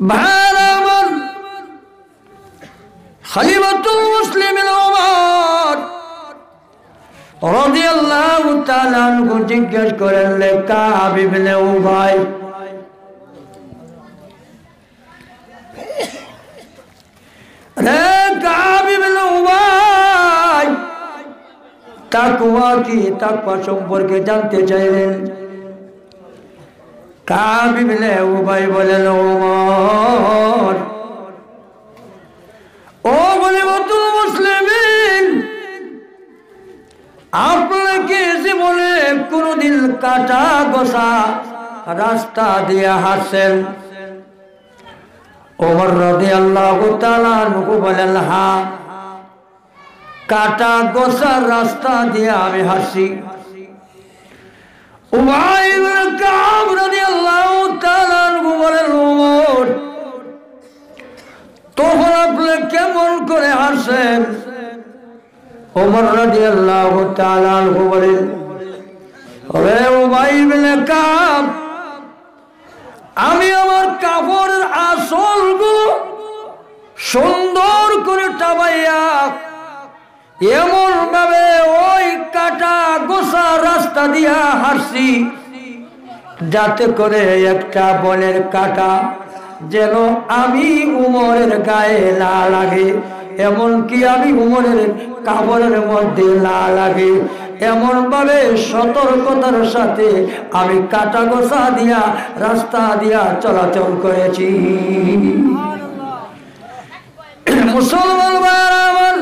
ভাইরা আমার, খলিফাতুল মুসলিমিন ওমর রাদিয়াল্লাহু তাআলা আনহু জিজ্ঞেস করেন, লে কাব ইবনে উবাই, রে কাব ইবনে উবাই, তাকওয়া কি, তাকওয়া সম্পর্কে জানতে চাইলেন। কাব ইবনে উবাই বলেন, ওমর, ও খলিফাতুল মুসলিমিন, আপনাকে জীবনে কোনদিন কাটা গোসা রাস্তা দিয়ে হাঁটছেন? ওমর রাদিয়াল্লাহু তাআলা আনহু বলেন, হ্যাঁ, কাটা গোসা রাস্তা দিয়ে আমি হাঁটছি। উবাই ইবনে কাব রাদিয়াল্লাহু তাআলা আনহু বলেন, ওমর, তখন আপনি কেমন করে হাঁটছেন? ওমর রাদিয়াল্লাহু তাআলা আনহু বলেন, রে উবাই ইবনে কাব, আমি আমার কাপড়ের আঁচলগুলো সুন্দর করে টাবাইয়া এমন ভাবে ওই কাটা গোসা রাস্তা দিয়া হাঁটছি, যাতে করে একটা বনের কাটা যেন আমি উমরের গায়ে না লাগে, এমনকি আমি উমরের কাপড়ের মধ্যে না লাগে, এমন ভাবে সতর্কতার সাথে আমি কাটা গোসা দিয়া রাস্তা দিয়া চলাচল করেছি। মুসলমান ভাইরা আমার,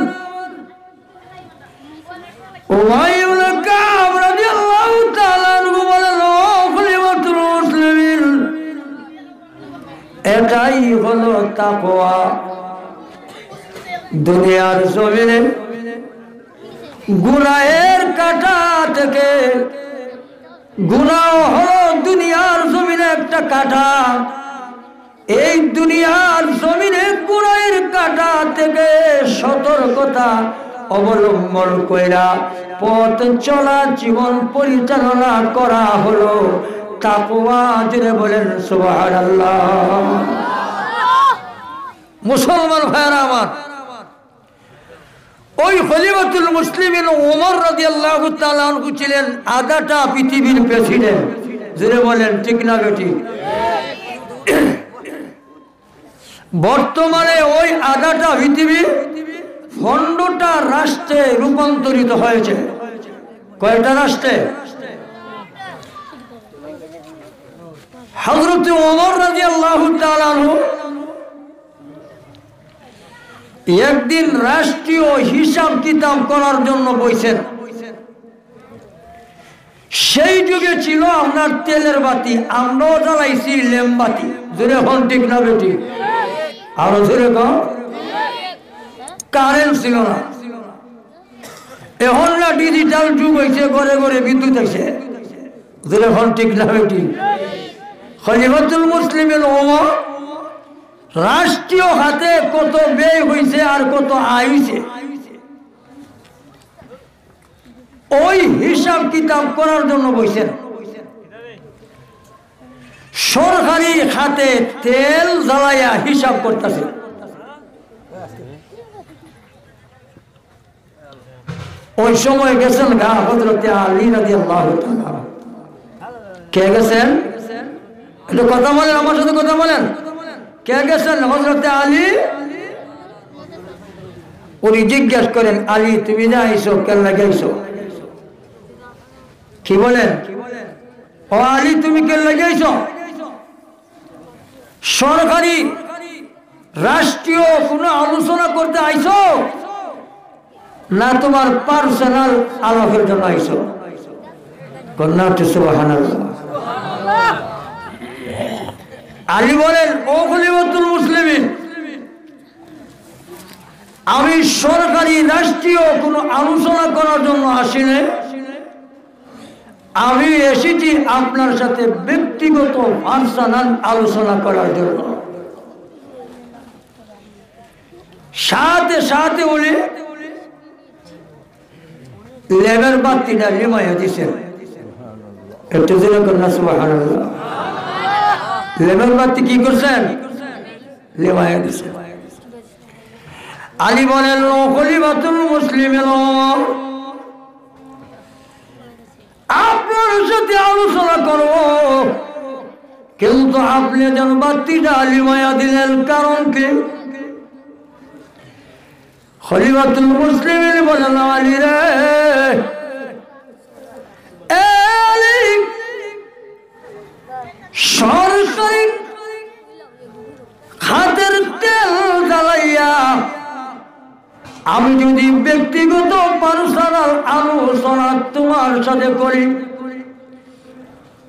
উবাই ইবনে কাব রাদিয়াল্লাহু তাআলা আনহু বলেন, ও খলিফাতুল মুসলিমিন, এটাই হলো তাকওয়া। দুনিয়ার জমিনে গুনাহের কাঁটা থেকে, গুনাহ হলো দুনিয়ার জমিনে একটা কাঁটা, এই দুনিয়ার জমিনে গুনাহের কাঁটা থেকে সতর্কতা অবলম্বন কইরা পথ চলা, জীবন পরিচালনা করা হলো তাকওয়া। জোরে বলেন সুবহানাল্লাহ। মুসলমান ভাইরা আমার, ওই খলিফাতুল মুসলিমিন ওমর রাদিয়াল্লাহু তাআলা আনহু ছিলেন আগাটা পৃথিবীর প্রেসিডেন্ট। জোরে বলেন ঠিক না বেঠিক? বর্তমানে ওই আগাটা পৃথিবী 15টা রাষ্ট্রে রূপান্তরিত হয়েছে। কয়টা রাষ্ট্রে? হযরত ওমর রাদিয়াল্লাহু তাআলা আনহু একদিন রাষ্ট্রীয় হিসাব কিতাব করার জন্য বসেন। সেই যুগে ছিল আপনার তেলের বাতি, আমরাও জ্বালাইছি লেমবাতি। জোরে হন ঠিক না বেটি? আরো জোরে কম। কারেন্ট ছিল না, এখন না ডিজিটাল যুগ হয়েছে, ঘরে ঘরে বিদ্যুৎ আছে। জোরে হন ঠিক না বেটি? খলিফাতুল মুসলিমিন ওমর রাষ্ট্রীয় হাতে কত ব্যয় হয়েছে আর কত আয় হয়েছে, ওই হিসাব কিতাব করার জন্য বসেন। সরকারি খাতে তেল জ্বালাইয়া হিসাব করতেছে। ওই সময় গেছেন গা হযরত আলী রাদিয়াল্লাহু তাআলা। কে গেছেন? একটু কথা বলেন, আমার সাথে কথা বলেন। কে গেছেন? হযরত আলী। উনি জিজ্ঞেস করেন, আলী তুমি না আইছো, কেন লাগাইছো? কি বলেন? ও আলী তুমি কেন লাগাইছো? সরকারি রাষ্ট্রীয় কোন আলোচনা করতে আইছো না তোমার পার্সোনাল আলাপের জন্য আইছো? কন্যা সুবহানাল্লাহ। আলী বলেন, ও খলিফাতুল মুসলিমিন, আমি সরকারি রাষ্ট্রীয় কোন আলোচনা করার জন্য আসিনি, আমি এসেছি আপনার সাথে ব্যক্তিগত পার্সোনাল আলোচনা করার জন্য। সাথে সাথে উনি লেবের বাতিটা নিমাইয়া দিছেন। একটু জোরে কন্যা সুবহানাল্লাহ। লেবের বাতি কি করছেন? লিওয়ায়ে দিছে। আলী বলেন খলিফাতুল মুসলিমিন, আপনার সাথে আলোচনা করব, কিন্তু আপনি যেন বাতিটা লিওয়ায়ে দিলেন, কারণ কি? খলিফাতুল মুসলিমিন বলেন আলী রে, সরকারি খাতের তেল জ্বালাইয়া আমি যদি ব্যক্তিগত পার্সোনাল আলোচনা তোমার সাথে করি,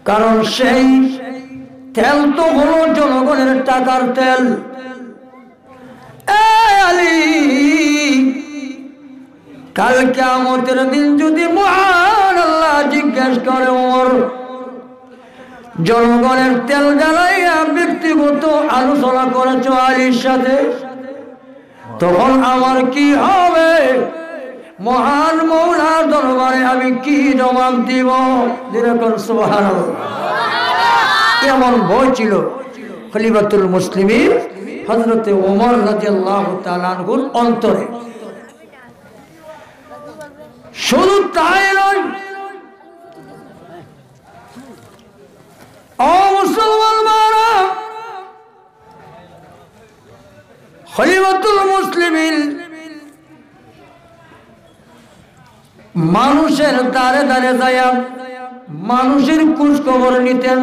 কারণ সেই তেল তো হলো জনগণের টাকার তেল। আলী, কাল কিয়ামতের দিন যদি মহান আল্লাহ জিজ্ঞেস করে ওমর জনগণের তেল জ্বালাইয়া ব্যক্তিগত আলোচনা করেছ আলীর সাথে, তখন আমার কি হবে? মহান মৌলার দরবারে আমি কি জবাব দিব? যেরকম সুবহানাল্লাহ। এমন ভয় ছিল খলিফাতুল মুসলিমিন হযরত ওমর রাদিয়াল্লাহু তাআলা আনহুর অন্তরে। শুধু তাই নয়, ও মুসলমানরা, খলিফাতুল মুসলিমিন মানুষের দ্বারে দ্বারে যায় মানুষের খোঁজ খবর নিতেন,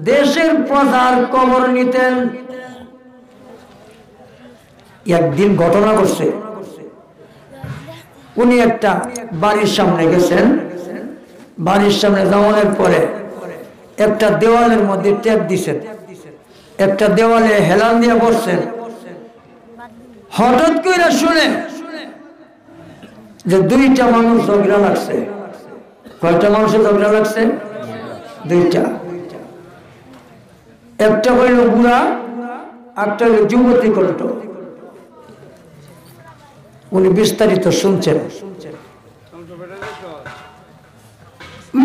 দেশের প্রজার খবর নিতেন। একদিন ঘটনা ঘটছে, উনি একটা বাড়ির সামনে গেছেন, বাড়ির সামনে যাওয়ার পরে একটা দেওয়ালের মধ্যে ট্যাপ দিছেন, একটা দেওয়ালে হেলান দিয়ে বসছেন। হঠাৎ করে শুনে যে দুইটা মানুষ ঝগড়া লাগছে। কয়টা মানুষের ঝগড়া লাগছে? দুইটা। একটা হইল বুড়া, একটা হইল যুবতী কণ্ঠ। উনি বিস্তারিত শুনছেন।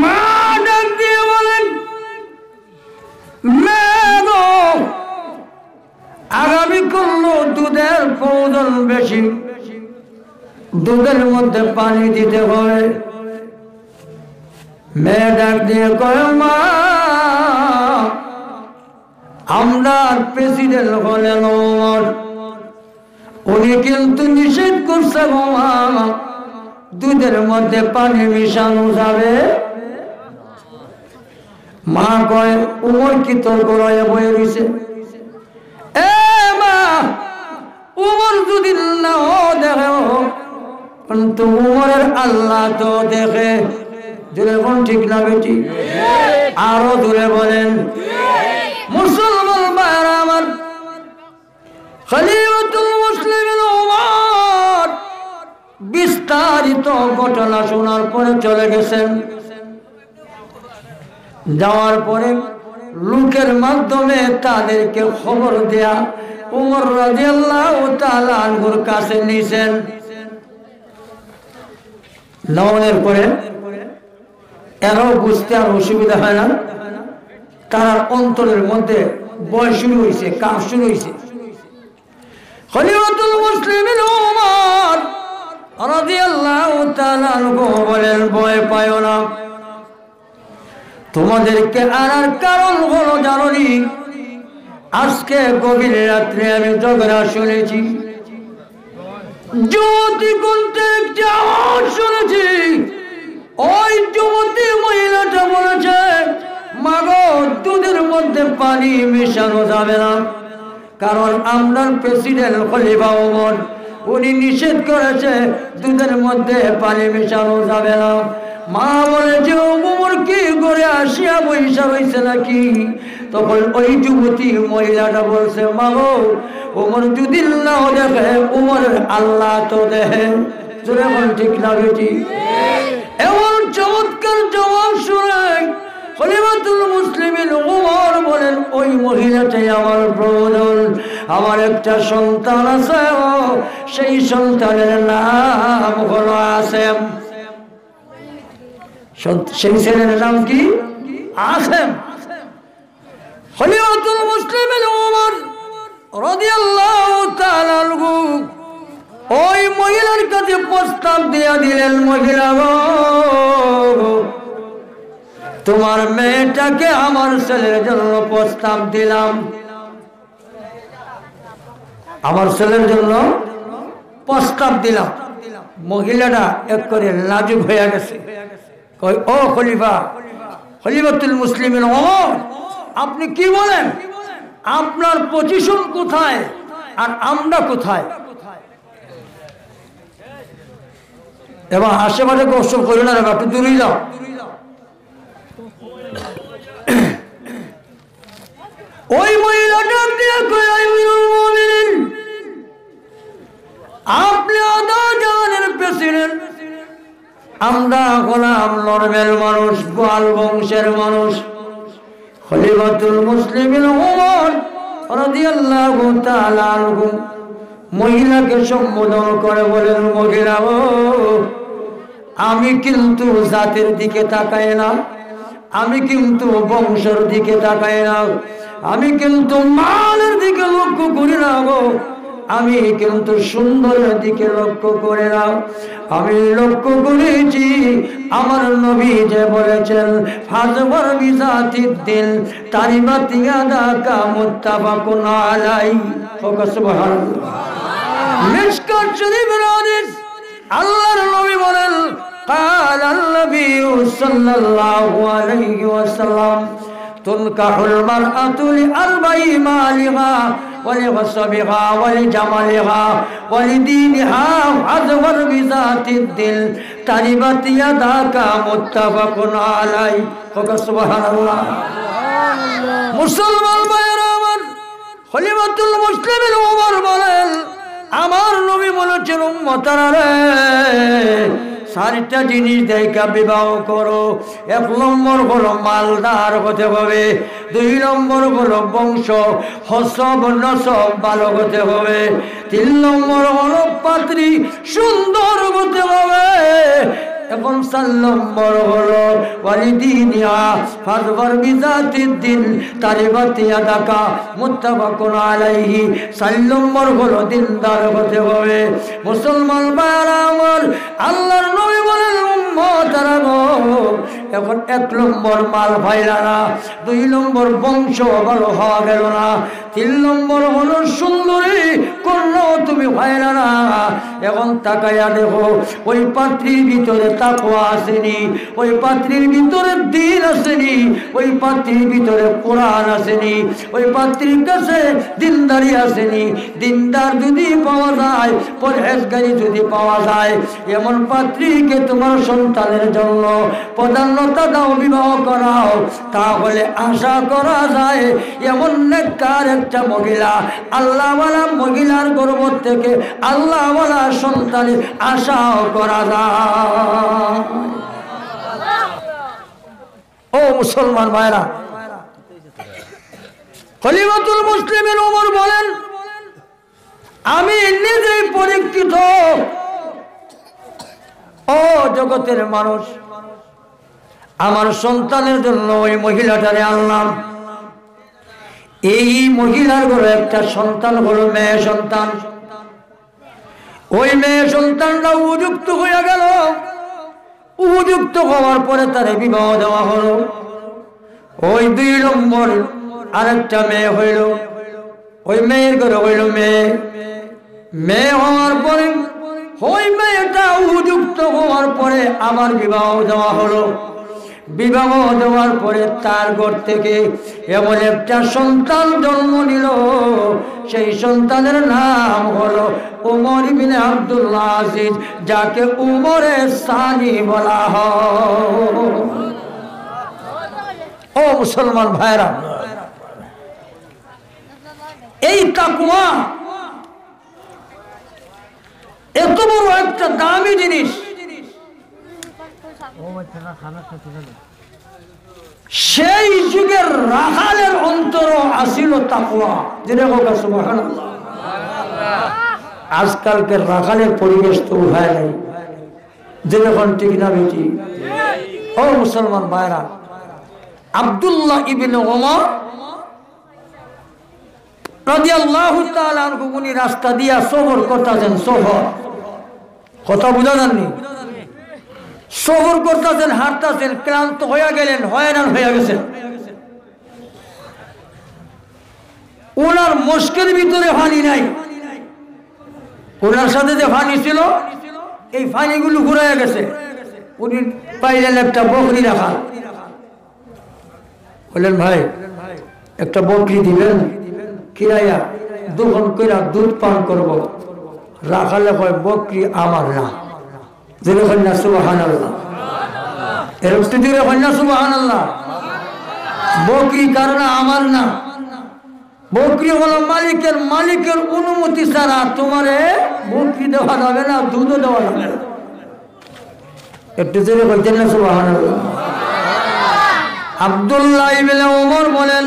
মা ডাক দিয়ে বলেন, আগামী করলো দুধের প্রয়োজন বেশি, দুধের মধ্যে পানি দিতে হয়। মেয়ে ডাক দিয়ে কয়, মা আমরা প্রেসিডেন্ট হলেন ওমর, উনি কিন্তু নিষেধ করছে গো মা, দুধের মধ্যে পানি মিশানো যাবে। মা কয়, ওমর কি তোর গলায় বয়ে রয়েছে? এ মা, ওমর যদি নাও দেখে, কিন্তু ওমরের আল্লাহ তো দেখে। জোরে কোন ঠিক না বেটি? আরো দূরে বলেন। মুসলমান ভাইরা আমার, খলিফাতুল মুসলিমিন ওমর বিস্তারিত ঘটনা শোনার পরে চলে গেছেন। যাওয়ার পরে লোকের মাধ্যমে তাদেরকে খবর দেয়া ওমর রাদিয়াল্লাহু তাআলা আনহুর কাছে নিয়েছেন। নেওয়ার পরে এরাও বুঝতে আর অসুবিধা হয় না, তার অন্তরের মধ্যে ভয় শুরু হয়েছে, কাজ শুরু হয়েছে। খলিফাতুল মুসলিমিন ওমর রাদিয়াল্লাহু তাআলা আনহু বলেন, ভয় পায় না, তোমাদেরকে আনার কারণ হলো জানি, আজকে গভীর রাত্রে আমি ঝগড়া শুনেছি, যুবতী কণ্ঠে একটি আওয়াজ শুনেছি। ওই যুবতী মহিলাটা বলেছে, মাগো দুধের মধ্যে পানি মেশানো যাবে না, কারণ আমরা প্রেসিডেন্ট খলিফা ওমর, উনি নিষেধ করেছে দুধের মধ্যে পানি মেশানো যাবে না। মা বলে যে ওমর কি করে আসিয়া বৈশা রয়েছে নাকি? তখন ওই যুবতী মহিলাটা বলছে, মাগো ওমর যদি নাও দেখে, ওমরের আল্লাহ তো দেখে। জোরে বল ঠিক না বেটি? এমন চমৎকার জবাব শুনে খলিফাতুল মুসলিমিন ওমর বলেন, ওই মহিলাটাই আমার প্রয়োজন। আমার একটা সন্তান আছে, সেই সন্তানের নাম হলো আসেম। সেই ছেলের নাম কি? আসেম। খলিফাতুল মুসলিমিন ওমর রাদিয়াল্লাহু তাআলা আনহু ওই মহিলার কাছে প্রস্তাব দিয়ে দিলেন, মহিলা গো, তোমার মেয়েটাকে আমার ছেলের জন্য প্রস্তাব দিলাম, আমার ছেলের জন্য প্রস্তাব দিলাম। মহিলাটা এক করে লাজুক হয়ে গেছে, কই ও খলিফা, খলিফাতুল মুসলিমিন ওমর, আপনি কি বলেন? আপনার পজিশন কোথায় আর আমরা কোথায়? এবার আশেপাশে গোসল করি না, একটু দূরে যাও। ওই মহিলাটা আপনি আদালতের প্রেসিডেন্ট, আমরা হলাম নরমাল মানুষ, গোয়াল বংশের মানুষ। খলিফাতুল মুসলিমিন ওমর রাদিয়াল্লাহু তাআলা আনহু মহিলাকে সম্বোধন করে বলেন, মহিলা ও, আমি কিন্তু জাতের দিকে তাকাই না, আমি কিন্তু বংশের দিকে তাকাই না, আমি কিন্তু মালের দিকে লক্ষ্য করি না গো, আমি কিন্তু সুন্দরের দিকে লক্ষ্য করে না। আমি লক্ষ্য করেছি আমার নবী যে বলেছেন, ফাজবার বিজাতিদ দিন তারিবাত ইয়াদাকা মুত্তাফাকুন আলাইহি। সুবহানাল্লাহ। মিশকাত শরীফের হাদিস, আল্লাহর নবী বলেন, قال النبي صلى الله عليه وسلم تنكح المرأة لأربع مالها ولغصبها ولجمالها ولدينها فاظفر بذات الدين تربت يداك متفق عليه। سبحان الله। মুসলমান ভাইরা আমার, খলিফাতুল মুসলিমিন ওমর বলেন, আমার নবী বলেছেন, উম্মতারা রে, চারটা জিনিস দেখা বিবাহ করো। এক নম্বর হলো মালদার হতে হবে, দুই নম্বর হলো বংশ হসব নসব ভালো হতে হবে, তিন নম্বর হলো পাত্রী সুন্দর হতে হবে, এখন ৪ নম্বর হলো ওয়ালিদিনিয়া ফাজবার বিজাতিদ দিন তারিবাত ইয়াদাকা মুত্তাফাকুন আলাইহি। ৪ নম্বর হলো দিনদার হতে হবে। মুসলমান ভাইরা আমার, আল্লাহর নবী বলেন, উম্মতারা গো, এখন ১ নম্বর মাল ভাইরা না, ২ নম্বর বংশ ভালো হওয়া গেল না, ৩ নম্বর হলো সুন্দরী কন্যা তুমি ভাইরা না। এখন তাকাইয়া দেখো, ওই পাত্রীর ভিতরে তাকওয়া আসেনি, ওই পাত্রীর ভিতরে দ্বীন আসেনি, ওই পাত্রীর ভিতরে কোরআন আসেনি, ওই পাত্রীর কাছে দিনদারি আসেনি। দিনদার যদি পাওয়া যায়, পরহেজগারি যদি পাওয়া যায়, এমন পাত্রীকে তোমার সন্তানের জন্য প্রধান্যতা দাও, বিবাহ করাও, তাহলে আশা করা যায় এমন নেককার একটা মহিলা, আল্লাহওয়ালা মহিলার গর্ভ থেকে আল্লাহওয়ালা সন্তানের আশাও করা যায়। ও মুসলমান ভাইরা, খলিফাতুল মুসলিমিন ওমর বলেন, আমি নিজেই পরীক্ষিত, ও জগতের মানুষ, আমার সন্তানের জন্য ওই মহিলাটারে আনলাম। এই মহিলার ঘরে একটা সন্তান হলো মেয়ে সন্তান। ওই মেয়ে সন্তানটা উপযুক্ত হয়ে গেল, উপযুক্ত হওয়ার পরে তারে বিবাহ দেওয়া হলো। ওই ২ নম্বর আরেকটা মেয়ে হইল, ওই মেয়ের ঘরে হইল মেয়ে। মেয়ে হওয়ার পরে ওই মেয়েটা উপযুক্ত হওয়ার পরে আবার বিবাহ দেওয়া হলো। বিবাহ দেওয়ার পরে তার ঘর থেকে এমন একটা সন্তান জন্ম নিল, সেই সন্তানের নাম হলো উমর ইবনে আব্দুল্লাহ আজিজ, যাকে উমরে সানি বলা হয়। ও মুসলমান ভাইরা, এই তাকওয়া এত বড় একটা দামি জিনিস, সেই যুগের রাখালের অন্তর আসিল তাকওয়া। সুবহানাল্লাহ। আজকালকের রাখালের পরিবেশ তো উঠায় নাই, যেরকম ঠিক না বেটি। ও মুসলমান ভাইরা, আব্দুল্লাহ ইবনে ওমর রাদিয়াল্লাহু তাআলা আনহু উনি রাস্তা দিয়া সফর করতেছেন। সফর কথা বুঝা যাননি? সফর করতেছেন, হাঁটতেছেন, ক্লান্ত হয়ে গেলেন, হয়রান হয়ে গেছেন। ওনার মুশকিল ভিতরে পানি নাই, ওনার সাথে যে পানি ছিল এই পানিগুলো ঘুরাইয়া গেছে। উনি পাইলেন একটা বকরি রাখা। বললেন ভাই একটা বকরি দিবেন, কিরাইয়া দুখন কইরা দুধ পান করব। রাখালে কয় বকরি আমার না। জোরে কই না সুবহানাল্লাহ। এরকম জোরে কই না সুবহানাল্লাহ। বকরি কার না? আমার না। বকরি হলো মালিকের, মালিকের অনুমতি ছাড়া তোমারে বকরি দেওয়া যাবে না, দুধও দেওয়া যাবে না। একটু জোরে কইতেন না সুবহানাল্লাহ। আব্দুল্লাহ ইবনে ওমর বলেন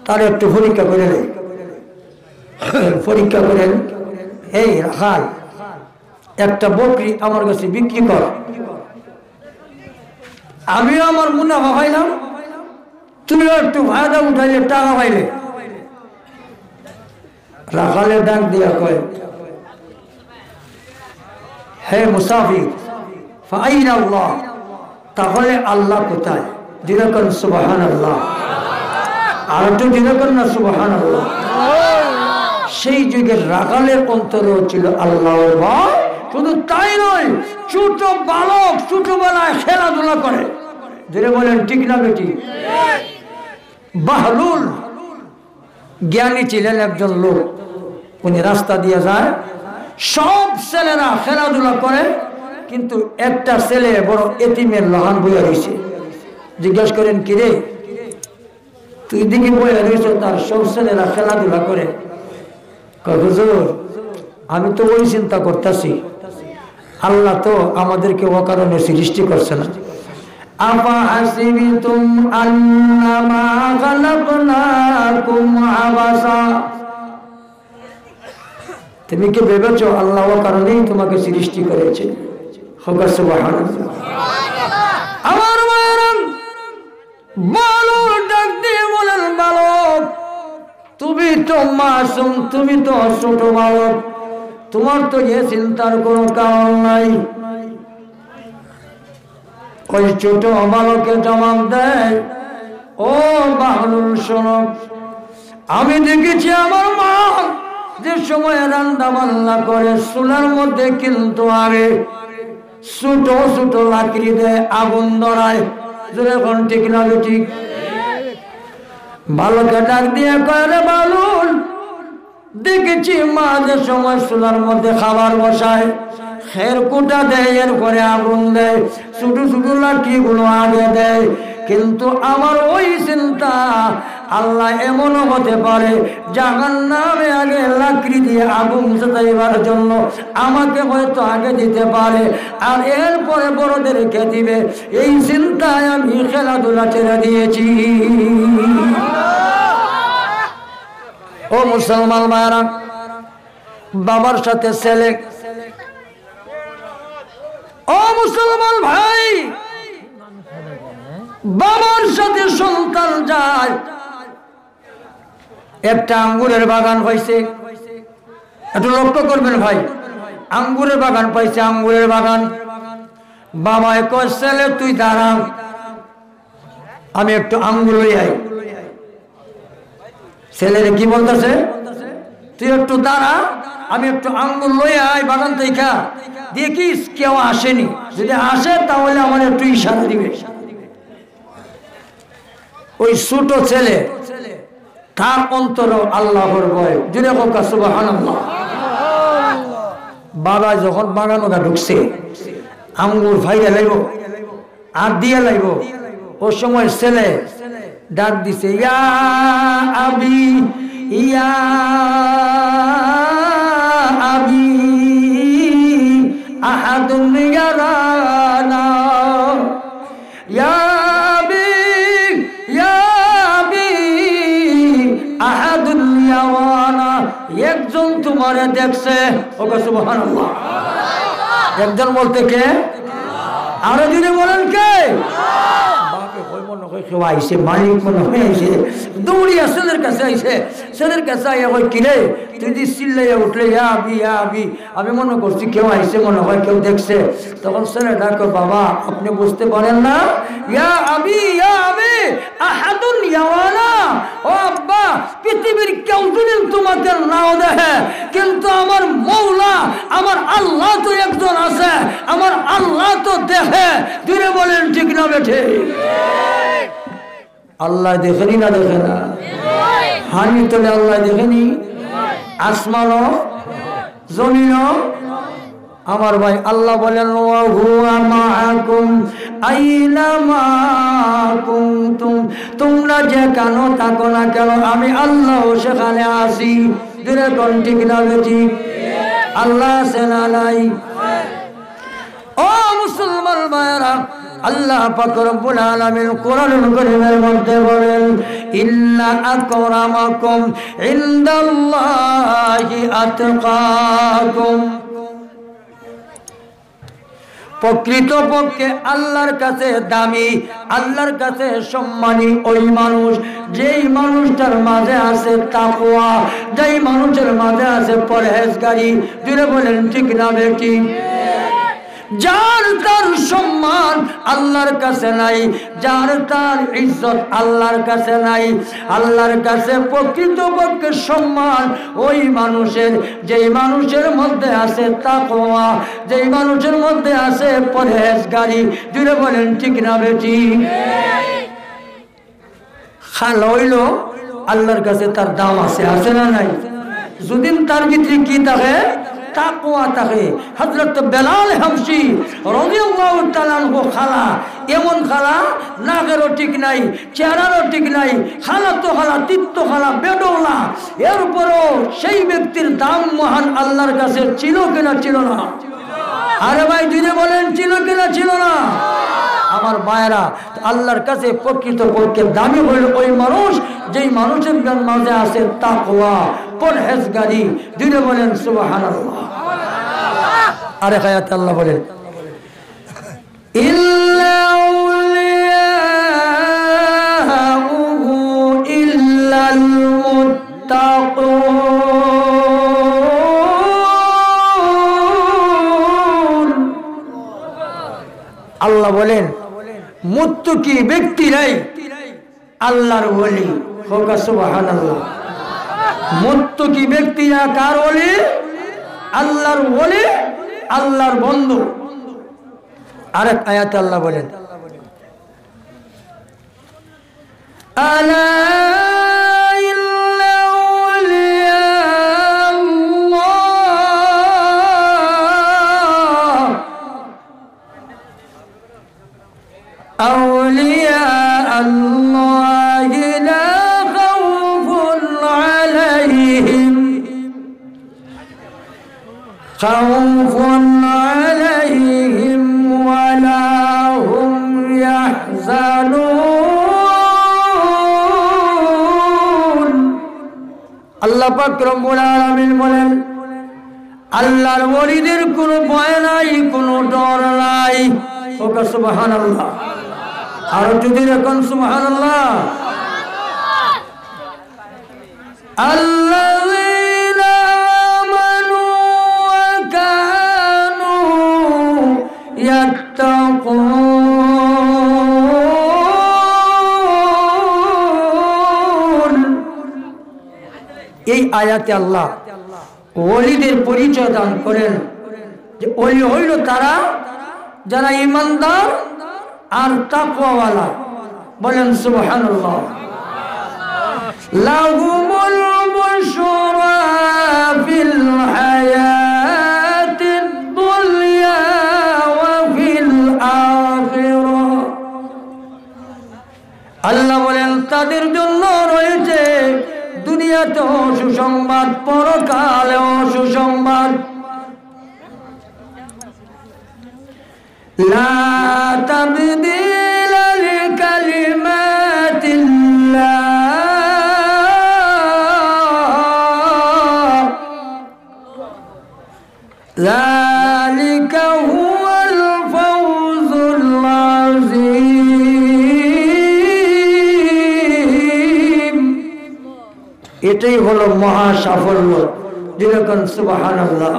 তার একটু পরীক্ষা করে নেই। পরীক্ষা করেন, এই রাখাল একটা বকরি আমার কাছে বিক্রি কর, আমিও আমার মুনাফা পাইলাম, তুমিও একটু ফায়দা উঠাইলে টাকা পাইলে। রাখালের ডাক দিয়া কয় হে মুসাফির ফাইনা আল্লাহ, তাহলে আল্লাহ কোথায়? দিনকর সুবহানাল্লাহ। আর একটু দিনকর না সুবহানাল্লাহ। সেই যুগের রাখালের অন্তরে ছিল আল্লাহর ভয়। শুধু তাই নয়, ছোট বালক ছোটবেলায় খেলাধুলা করে। যেটা বলেন ঠিক না বেটি? বাহলুল জ্ঞানী ছিলেন একজন লোক। উনি রাস্তা দিয়ে যায়, সব ছেলেরা খেলাধুলা করে, কিন্তু একটা ছেলে বড় এতিমের লহান বইয়া রয়েছে। জিজ্ঞাসা করেন কি রে তুই দিকে বইয়া রয়েছ, তার সব ছেলেরা খেলাধুলা করে। হুজুর আমি তো ওই চিন্তা করতেছি, আল্লাহ তো আমাদেরকে অকারণে সৃষ্টি করছে না। আফা হাসিবিতুম আন্নামা খালাকনাকুম আবাসা, তুমি কি ভেবেছো আল্লাহ অকারণেই তোমাকে সৃষ্টি করেছে? সুবহানাল্লাহ। আমার মায়েরা বালক ডাক দিয়ে বলেন, বালক তুমি তো মাসুম, তুমি তো ছোট বালক, তোমার তো এ চিন্তার কোনো কারণ নাই। ওই ছোট বালকে জবাব দেয়, ও বাহলুল শোনো, আমি দেখেছি আমার মা যে সময় রান্না বান্না করে চুলার মধ্যে কিন্তু আগে ছোট ছোট লাকড়ি দেয়, আগুন ধরায়। যখন ঠিক না ঠিক? বালকে ডাক দিয়ে কয়, রে বালুল, দেখেছি মা যে সময় চুলার মধ্যে খাবার বসায়, খের কুটা দেয়, এরপরে আগুন দেয়, ছোট ছোট লাঠি গুলো আগে দেয়। কিন্তু আমার ওই চিন্তা, আল্লাহ এমনও হতে পারে জাহান্নামে আগে লাকড়ি দিয়ে আগুন জ্বালাইবার জন্য আমাকে হয়তো আগে দিতে পারে, আর এরপরে বড়দেরকে দিবে। এই চিন্তায় আমি খেলাধুলা ছেড়ে দিয়েছি। ও মুসলমান ভাইরা, বাবার সাথে ছেলে, ও মুসলমান ভাই, বাবার সাথে সন্তান যায়। একটা আঙ্গুরের বাগান পাইছে, একটু লক্ষ্য করবেন ভাই, আঙ্গুরের বাগান পাইছে, আঙ্গুরের বাগান। বাবায় কয়, ছেলে তুই দাঁড়া, আমি একটু আঙ্গুর লই আই। ছেলেরে কি বলতেছে? তুই একটু দাঁড়া, আমি একটু আঙ্গুর লই আই বাগান থেকে, দেখিস কেউ আসেনি, যদি আসে তাহলে আমার একটু ইশারা দিবে। ওই ছোট ছেলে, তার অন্তর আল্লাহর ভয়। জুড়ে হোক সুবহানাল্লাহ। বাবা যখন বাগান ঢুকছে, আঙ্গুর ভাইয়া লাইব আর দিয়ে লাইব, ও সময় ছেলে ডাক দিছে, ইয়া আবি, ইয়া আবি আহাদুন ইয়ারানা, ইয়া আবি, ইয়া আবি আহাদুন ইয়ারানা, একজন তোমারে দেখছে। ওকে সুবহানাল্লাহ। একজন বলতে কে? আরো যদি বলেন কে? বাপে কই মনে হয় কেউ আইসে, মালিক মনে হয় আইসে, দৌড়িয়া ছেলের কাছে আইসে। ছেলের কাছে আইয়া কই কিরে তুই যদি চিল্লাইয়া উঠলে ইয়া আবি ইয়া আবি, আমি মনে করছি কেউ আইসে, মনে হয় কেউ দেখছে। তখন ছেলে ডাকো, বাবা আপনি বুঝতে পারেন না? ইয়া আবি আহাদুন ইয়াওয়ানা, ও আব্বা পৃথিবীর কেউ যদি তোমাকে নাও দেখে, কিন্তু আমার মৌলা আমার আল্লাহ তো একজন আছে, আমার আল্লাহ তো দেখে। দিনে বলেন ঠিক না বেঠে? আল্লাহ দেখেনি না দেখে না? হানি তোলে আল্লাহ দেখেনি? আসমানও জমিনও? আমার ভাই আল্লাহ বলেন ওয়া হুয়া মাআকুম আইনামা কুনতুম, তোমরা যেখানে থাকো না কেন আমি আল্লাহ সেখানে আছি। দিনে কোন ঠিক না বেঠি? আল্লাহ সেনা নাই। ও মুসলমান ভাইরা, আল্লাহ পাক রব্বুল আলামিন কোরআনুল কারীমের মধ্যে বলেন ইন্না আকরামাকুম ইনদাল্লাহি আতকাকুম, প্রকৃতপক্ষে আল্লাহর কাছে দামি, আল্লাহর কাছে সম্মানী ওই মানুষ যেই মানুষটার মাঝে আছে তাকওয়া, যেই মানুষের মাঝে আছে পরহেজগারি। জুড়ে বলেন ঠিক না বেটি? যার তার সম্মান আল্লাহর কাছে নাই, যার তার ইজ্জত আল্লাহর কাছে নাই। আল্লাহর কাছে প্রকৃতপক্ষে সম্মান ওই মানুষের যেই মানুষের মধ্যে আছে তাকওয়া, যেই মানুষের মধ্যে আছে পরহেজগারি। জুড়ে বলেন ঠিক না বেটি? খাল হইল আল্লাহর কাছে তার দাম আছে, আছে না নাই? যদি তার ভিতরে কি থাকে? তাকওয়া থাকে। হযরত বেলাল হাবশী রাদিয়াল্লাহু তাআলা আনহু খালা, এমন খালা নাগেরও ঠিক নাই, চেহারারও ঠিক নাই, খালা তো খালা, তিত্ত খালা, বেডওলা। এরপরও সেই ব্যক্তির দাম মহান আল্লাহর কাছে ছিল কিনা? ছিল না? আরে ভাই যদি বলেন ছিল কিনা? ছিল না? আমার মায়েরা, আল্লাহর কাছে প্রকৃতপক্ষে দামি হইল ওই মানুষ যেই মানুষের মাঝে আছে তাকওয়া, পরহেজগারি। দিনে বলেন সুবহানাল্লাহ। আরে হায়াতে আল্লাহ বলেন ইল্লা আউলিয়াহু ইল্লাল মুত্তাকুন। আল্লাহ বলেন মুত্তাকি ব্যক্তিরাই আল্লাহর ওলি। হোক সুবহানাল্লাহ। মুত্তাকি ব্যক্তিরা কার ওলি? আল্লাহর ওলি, আল্লাহর বন্ধু। আরেক আয়াতে আল্লাহ বলেন আলা ইন্না আউলিয়া আল্লাহি লা খাউফুন আলাইহিম ওয়ালা হুম ইয়াহজানুন। আল্লাহ পাক রব্বুল আলামিন বলেন আল্লাহর ওলিদের কোনো ভয় নাই, কোনো ডর নাই। ওকে সুবহানাল্লাহ। আর যদি এখন সুবহানাল্লাহ। আল্লাযীনা আমানু ওয়া কানু ইয়াত্তাকুন। এই আয়াতে আল্লাহ ওলিদের পরিচয় দান করেন যে ওলি হইল তারা যারা ঈমানদার আর তাকওয়াওয়ালা। বলেন সুবহানাল্লাহ। লাহুমুল বুশরা ফিল হায়াতিদ দুনিয়া ওয়া ফিল আখিরাহ। আল্লাহ বলেন তাদের জন্য রয়েছে দুনিয়াতেও সুসংবাদ, পরকালেও সুসংবাদ। লা তাবদীলা লিকালিমাতিল্লাহ যালিকা হুয়াল ফাওজুল এটাই হলো মহা সাফল্য। যেরকম সুবহানাল্লাহ।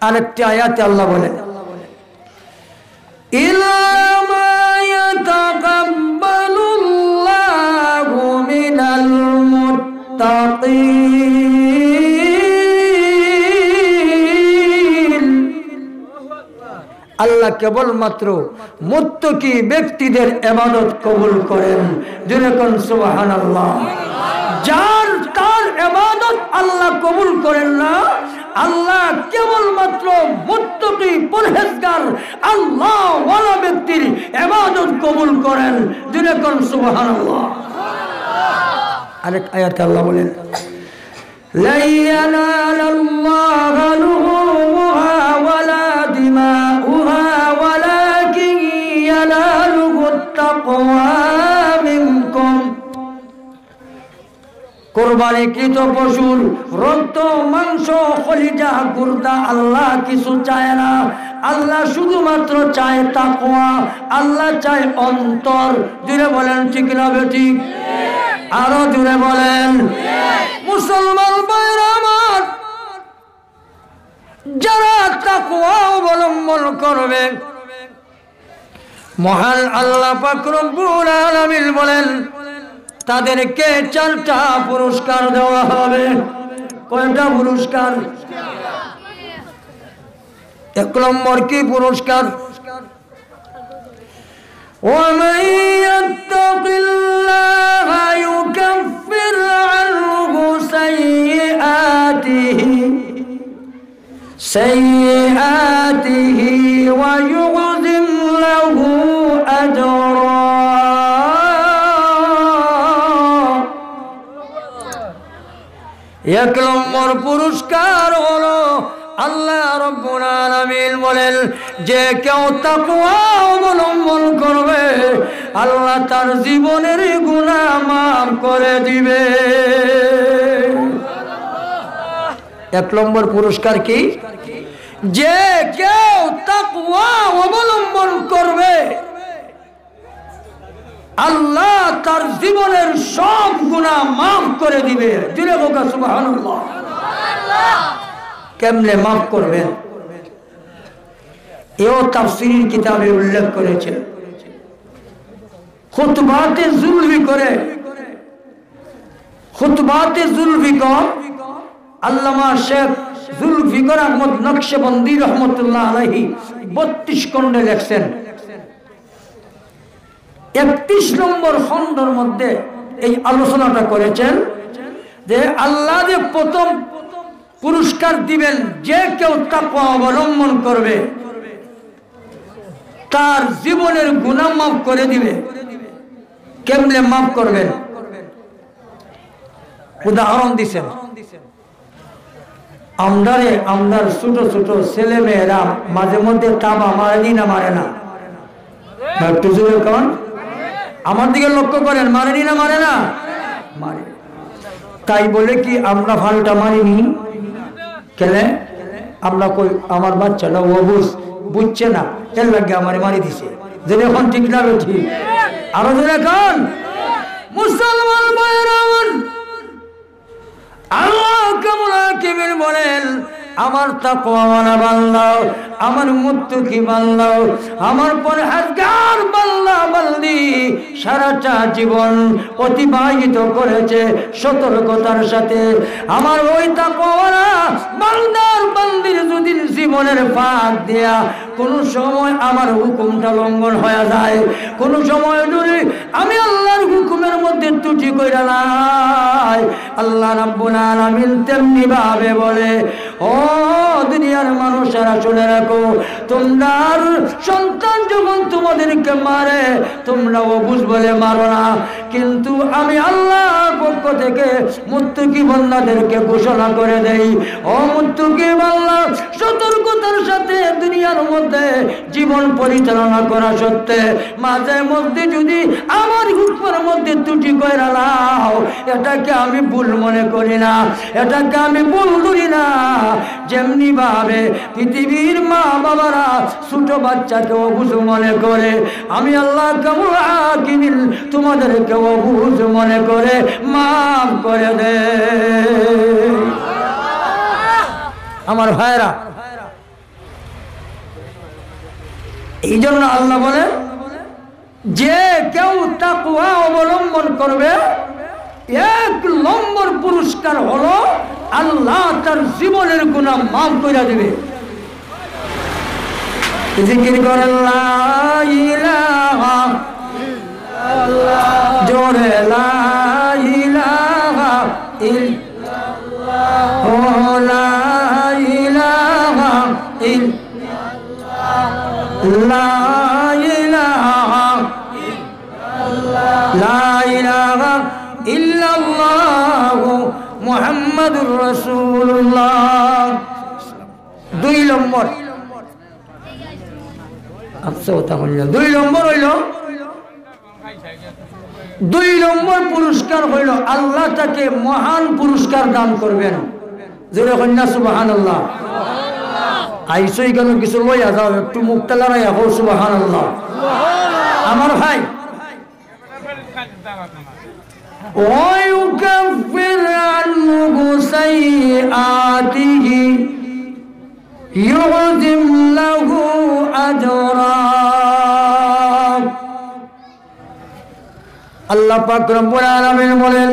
আরেকটি আয়াতে আল্লাহ বলেন ইল্লামা ইয়াতাকাব্বালুল্লাহু মিনাল মুত্তাকিন। আল্লাহ কেবলমাত্র মুত্তাকি ব্যক্তিদের ইবাদত কবুল করেন। যেরকম সুবহানাল্লাহ। যার তার ইবাদত আল্লাহ কবুল করেন না। আল্লাহ কেবলমাত্র মুত্তাকি পরহেজগার আল্লাহ ওয়ালা ব্যক্তির ইবাদত কবুল করেন। যেরকম সুবহানাল্লাহ। আরেক আয়াতে আল্লাহ বলেন লা ইয়ানালাল্লাহু লুহুমুহা ওয়ালা দিমাউহা ওয়ালাকিন ইয়ানালুহুত তাকওয়া মিনকুম। কোরবানিকৃত পশুর রক্ত মাংস কলিজা গুর্দা আল্লাহ কিছু চায় না। আল্লাহ শুধুমাত্র চায় তাকওয়া। আল্লাহ চায় অন্তর। জুড়ে বলেন ঠিক না বেঠিক? আরো জুড়ে বলেন। মুসলমান ভাইরা আমার, যারা তাকওয়া অবলম্বন করবে মহান আল্লাহ পাক রব্বুল আলামিন বলেন তাদেরকে 4টা পুরস্কার দেওয়া হবে। কয়টা পুরস্কার? 1 নম্বর কি পুরস্কার? وَمَن يَتَّقِ اللَّهَ يُكَفِّرْ عَنْهُ سَيِّئَاتِهِ وَيُعْظِمْ لَهُ أَجْرًا। 1 নম্বর পুরস্কার হলো আল্লাহ রাব্বুল আলামিন বলেন যে কেউ তাকওয়া অবলম্বন করবে আল্লাহ তার জীবনের গুনাহ মাফ করে দিবে। 1 নম্বর পুরস্কার কি? যে কেউ তাকওয়া অবলম্বন করবে আল্লাহ তার জীবনের সব গুনাহ মাফ করে দিবে। জুড়ে বকা সুবহানাল্লাহ। কেমনে মাফ করবেন? এও তাফসীরের কিতাবে উল্লেখ করেছে। খুতবাতে জুলফিকারে আল্লামা শেখ জুলফিকার আহমদ নকশবন্দি রহমতুল্লাহ আলাইহি 32 খণ্ডে লেখছেন। 31 নম্বর খণ্ডের মধ্যে এই আলোচনাটা করেছেন যে আল্লাহ যে প্রথম পুরস্কার দিবেন যে কেউ তাকওয়া অবলম্বন করবে তার জীবনের গুনাহ মাফ করে দিবে। কেমনে মাফ করবেন? উদাহরণ দিছেন। আমরার ছোট ছোট ছেলে মেয়েরা মাঝে মধ্যে তাবা মারেনি না মারে না? একটু জোরে কোন, আমার দিকে লক্ষ্য করেন, মারেনি না মারে না? মারে। তাই বলে কি আমরা ফালটা মারিনি? কেনে আমরা কই আমার বাচ্চাটা ও বুঝছে না এর লাগে আমার মারি দিছে। যে এখন ঠিক না ঠিক? আরো জোরে কোন। মুসলমান ভাইরা আমার, আল্লাহ কেমন হাকিম বলেন আমার তাকওয়াওয়ালা বান্দা, আমার মুত্তাকি বান্দা, আমার পরহেজগার বান্দা বান্দি সারাটা জীবন অতিবাহিত করেছে সতর্কতার সাথে। আমার ওই তাকওয়াওয়ালা বান্দার বান্দির যদি জীবনের ফাঁক দেয়া কোন সময় আমার হুকুমটা লঙ্ঘন হয়ে যায়, কোন সময় যদি আমি আল্লাহর হুকুমের মধ্যে ত্রুটি কইরা নাই, আল্লাহ রাব্বুল আলামিন তেমনি ভাবে বলে ও দুনিয়ার মানুষেরা শুনে রাখো, তোমার সন্তান যখন তোমাদেরকে মারে তোমরা অবুঝ বলে মারো না, কিন্তু আমি আল্লাহর পক্ষ থেকে মুত্তাকি বান্দাদেরকে ঘোষণা করে দেই ও মুত্তাকি বান্দা সতর্কতার সাথে দুনিয়ার মধ্যে জীবন পরিচালনা করা সত্ত্বে মাঝে মধ্যে যদি আমার হুকুমের মধ্যে ত্রুটি কইরা নাও, এটাকে আমি ভুল মনে করি না, এটাকে আমি ভুল ধরি না। যেমনি ভাবে পৃথিবীর মা বাবারা ছোট বাচ্চাকে অবুঝ মনে করে, আমি আল্লাহ কামুল হাকিম তোমাদেরকে অবুঝ মনে করে মাফ করে দে। আমার ভাইরা, এই জন্য আল্লাহ বলে যে কেউ তাকওয়া অবলম্বন করবে 1 নম্বর পুরস্কার হলো আল্লাহ তার জীবনের গুনাহ মাফ করে দিবে। জিকির করেন লা ইলাহা ইল্লাল্লাহ, জোরে লা ইলাহা ইল্লাল্লাহ, লা ইলাহা ইল্লাল্লাহ, লা ইলাহা ইল্লাল্লাহ, লা ইলাহা ইল্লাল্লাহ মুহাম্মাদুর রাসূলুল্লাহ। 2 নম্বর, আচ্ছা ওটা হইল 2 নম্বর হইল, 2 নম্বর পুরস্কার হইল আল্লাহ তাকে মহান পুরস্কার দান করবেন। জোরে কন্যা সুবহানাল্লাহ। আইসই কেন কিছু লইয়া যাও, একটু মুখটা লড়াইয়া হো সুবহানাল্লাহ। আমার ভাই, ويكفر عنه سيئاته يعظم له أجرا। আল্লাহ পাক রব্বুল আলামিন বলেন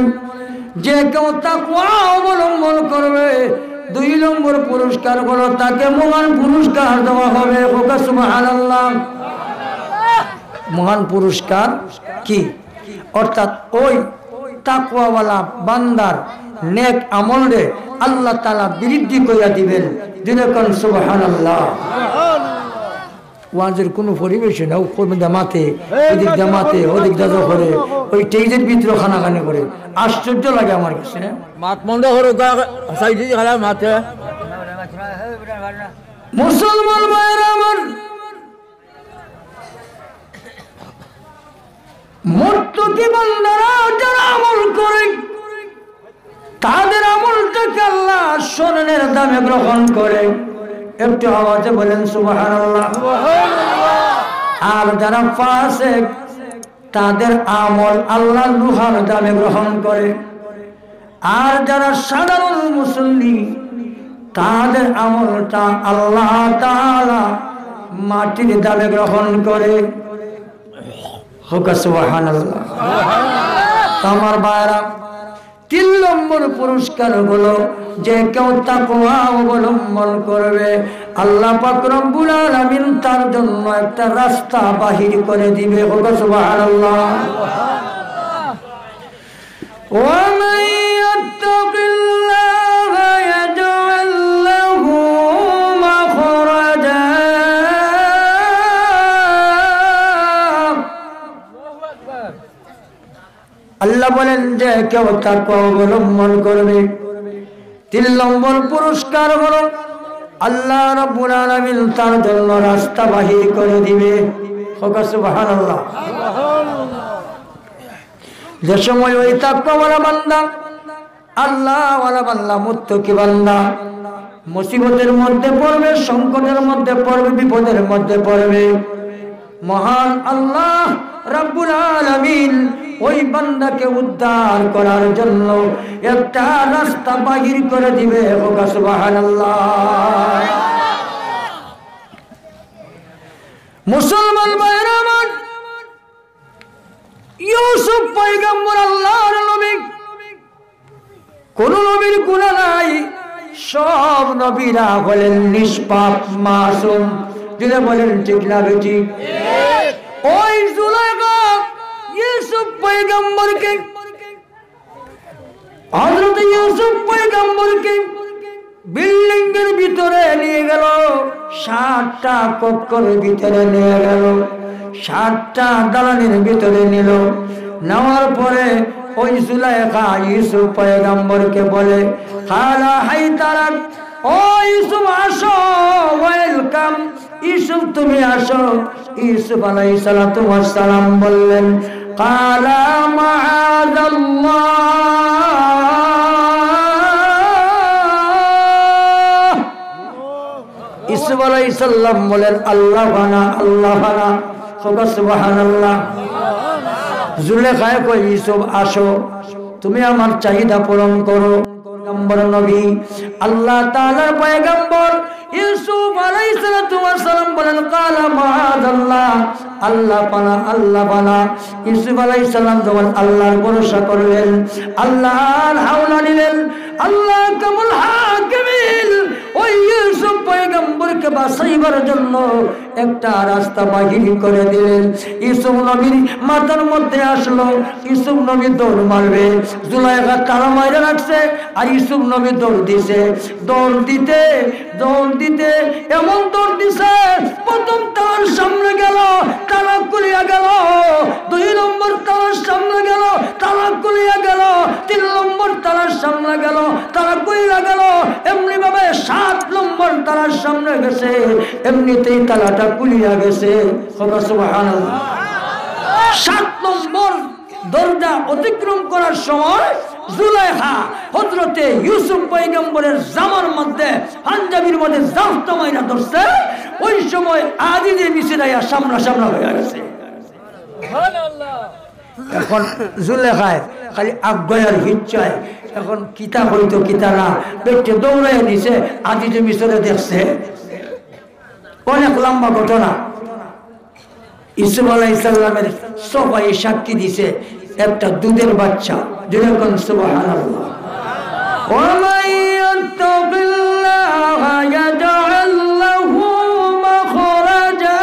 যে কেউ তাকওয়া অবলম্বন করবে 2 নম্বর পুরস্কার হলো তাকে মহান পুরস্কার দেওয়া হবে। সুবহানাল্লাহ। মহান পুরস্কার কি? অর্থাৎ ওই তাকওয়াওয়ালা বান্দার নেক আমলে আল্লাহ তাআলা বৃদ্ধি কইরা দিবেন। দিনে কোন সুবহানাল্লাহ। ওয়াজের কোনো পরিবেশে না, জামাতে ওদিক জামাতে ওদিক দাদা করে ওই টেজের ভিতরে খানাখানি করে, আশ্চর্য লাগে আমার কাছে। মুসলমান ভাইরা আমার, মুত্তাকি বান্দারা যারা আমল করে তাদের আমলটাকে আল্লাহ সোনার দামে গ্রহণ করে। একটু আওয়াজে বলেন সুবহানাল্লাহ। আর যারা ফাসিক তাদের আমল আল্লাহ লোহার দামে গ্রহণ করে। আর যারা সাধারণ মুসল্লি তাদের আমলটা আল্লাহ তাআলা মাটির দামে গ্রহণ করে। সুবহানাল্লাহ। আমার ভাইরা, 3 নম্বর পুরস্কার হলো যে কেউ তাকওয়া অবলম্বন করবে আল্লাহ পাক রব্বুল আলামিন তার জন্য একটা রাস্তা বাহির করে দিবে। সুবহানাল্লাহ। ওয়া মান ইয়াত্তাকিল্লাহা ইয়াজআল লাহু মাখরাজা। আল্লাহ বলেন যে কেউ তাকওয়া অবলম্বন করবে 3 নম্বর পুরস্কার হলো আল্লাহ রাব্বুল আলামিন তার জন্য রাস্তা বাহির করে দিবে। সুবহানাল্লাহ। যে সময় ওই তাকওয়াওয়ালা বান্দা, আল্লাহওয়ালা বান্দা, মুত্তাকি বান্দা মুসিবতের মধ্যে পড়বে, সংকটের মধ্যে পড়বে, বিপদের মধ্যে পড়বে, মহান আল্লাহ রাব্বুল আলামিন ওই বান্দাকে উদ্ধার করার জন্য একটা রাস্তা বাহির করে দিবে। সুবহানাল্লাহ। মুসলমান ভাইরা আমার, ইউসুফ পয়গম্বর আল্লাহর নবী, কোন নবীর গুনাহ নাই, সব নবীরা হলেন নিষ্পাপ মাসুম। যদি বলেন ঠিক না বেঠিক? ওই জুলাইখা ইউসুফ পয়গম্বরকে, হযরত ইউসুফ পয়গম্বরকে বিল্ডিং এর ভিতরে নিয়ে গেল, 7টা কক্ষের ভিতরে নিয়ে গেল, 7টা দালানের ভিতরে নিল। নেওয়ার পরে ওই জুলাইখা ইউসুফ পয়গম্বরকে বলে, খালা হাইতারাক, ও ইউসুফ আসো, ওয়েলকাম ইউসুফ, তুমি আসো। ইউসুফ আলাইহিস সালাতু ওয়াস সালাম বললেন, কালা মাআযাল্লাহ। ইউসুফ আলাইহিস সালাম বলেন, আল্লাহ বানা, আল্লাহ বানা। সুবহানাল্লাহ। জুলেখায় কই ইউসুফ আসো, তুমি আমার চাহিদা পূরণ করো। পয়গম্বর নবী আল্লাহ তাআলার পয়গম্বর ইউসুফ আলাইহিস সালাম বলেন কালা মাআযাল্লাহ, আল্লাহ পানা আল্লাহ পানা। ইউসুফ আলাইহিস সালাম যখন আল্লাহর ভরসা করলেন, আল্লাহর হাওলা নিলেন, আল্লাহ কামুল হাকিমিন ওই ইউসুফ পয়গম্বরকে বাঁচাইবার জন্য একটা রাস্তা বাহির করে দিলেন। ইউসুফ নবীর মাথার মধ্যে আসলো, ইউসুফ নবী দৌড় মারবে, জুলাইখা তারা মাইরা রাখছে, আর ইউসুফ নবী দৌড় দিছে। দৌড় দিতে এমন দৌড় দিছে, প্রথম তার সামনে গেল, তারা কুলিয়া গেল, 2 নম্বর তার সামনে গেল, তারা কুলিয়া গেল, 3 নম্বর তার সামনে গেল, তারা কুলিয়া গেল, এমনি ভাবে 7 নম্বর তার সামনে গেছে, এমনিতেই তালাটা কুলিয়া গেছে। সুবহানাল্লাহ। 7 নম্বর দরজা অতিক্রম করার সময় জুলাইখা হযরতে ইউসুফ পয়গম্বরের জামার মধ্যে পাঞ্জাবির মধ্যে জাফটা মাইরা ধরছে। ওই সময় আদিতে মিশরাইয়া সামনা হয়ে গেছে। সুবহানাল্লাহ। এখন জুলাইখায় খালি আজ্ঞার হিচ্ছায় এখন কিতা হইতো কিতা না পেটে দৌড়াইয়া দিছে। আদিতে মিশরে দেখছে, অনেক লম্বা ঘটনা। ইউসুফ আলাইহিস সালামের সবাই সাক্ষী দিছে একটা দুধের বাচ্চা। যেরকম সুবহানাল্লাহ। ওয়া মান ইয়াত্তাকিল্লাহা ইয়াজআল লাহু মাখরাজা।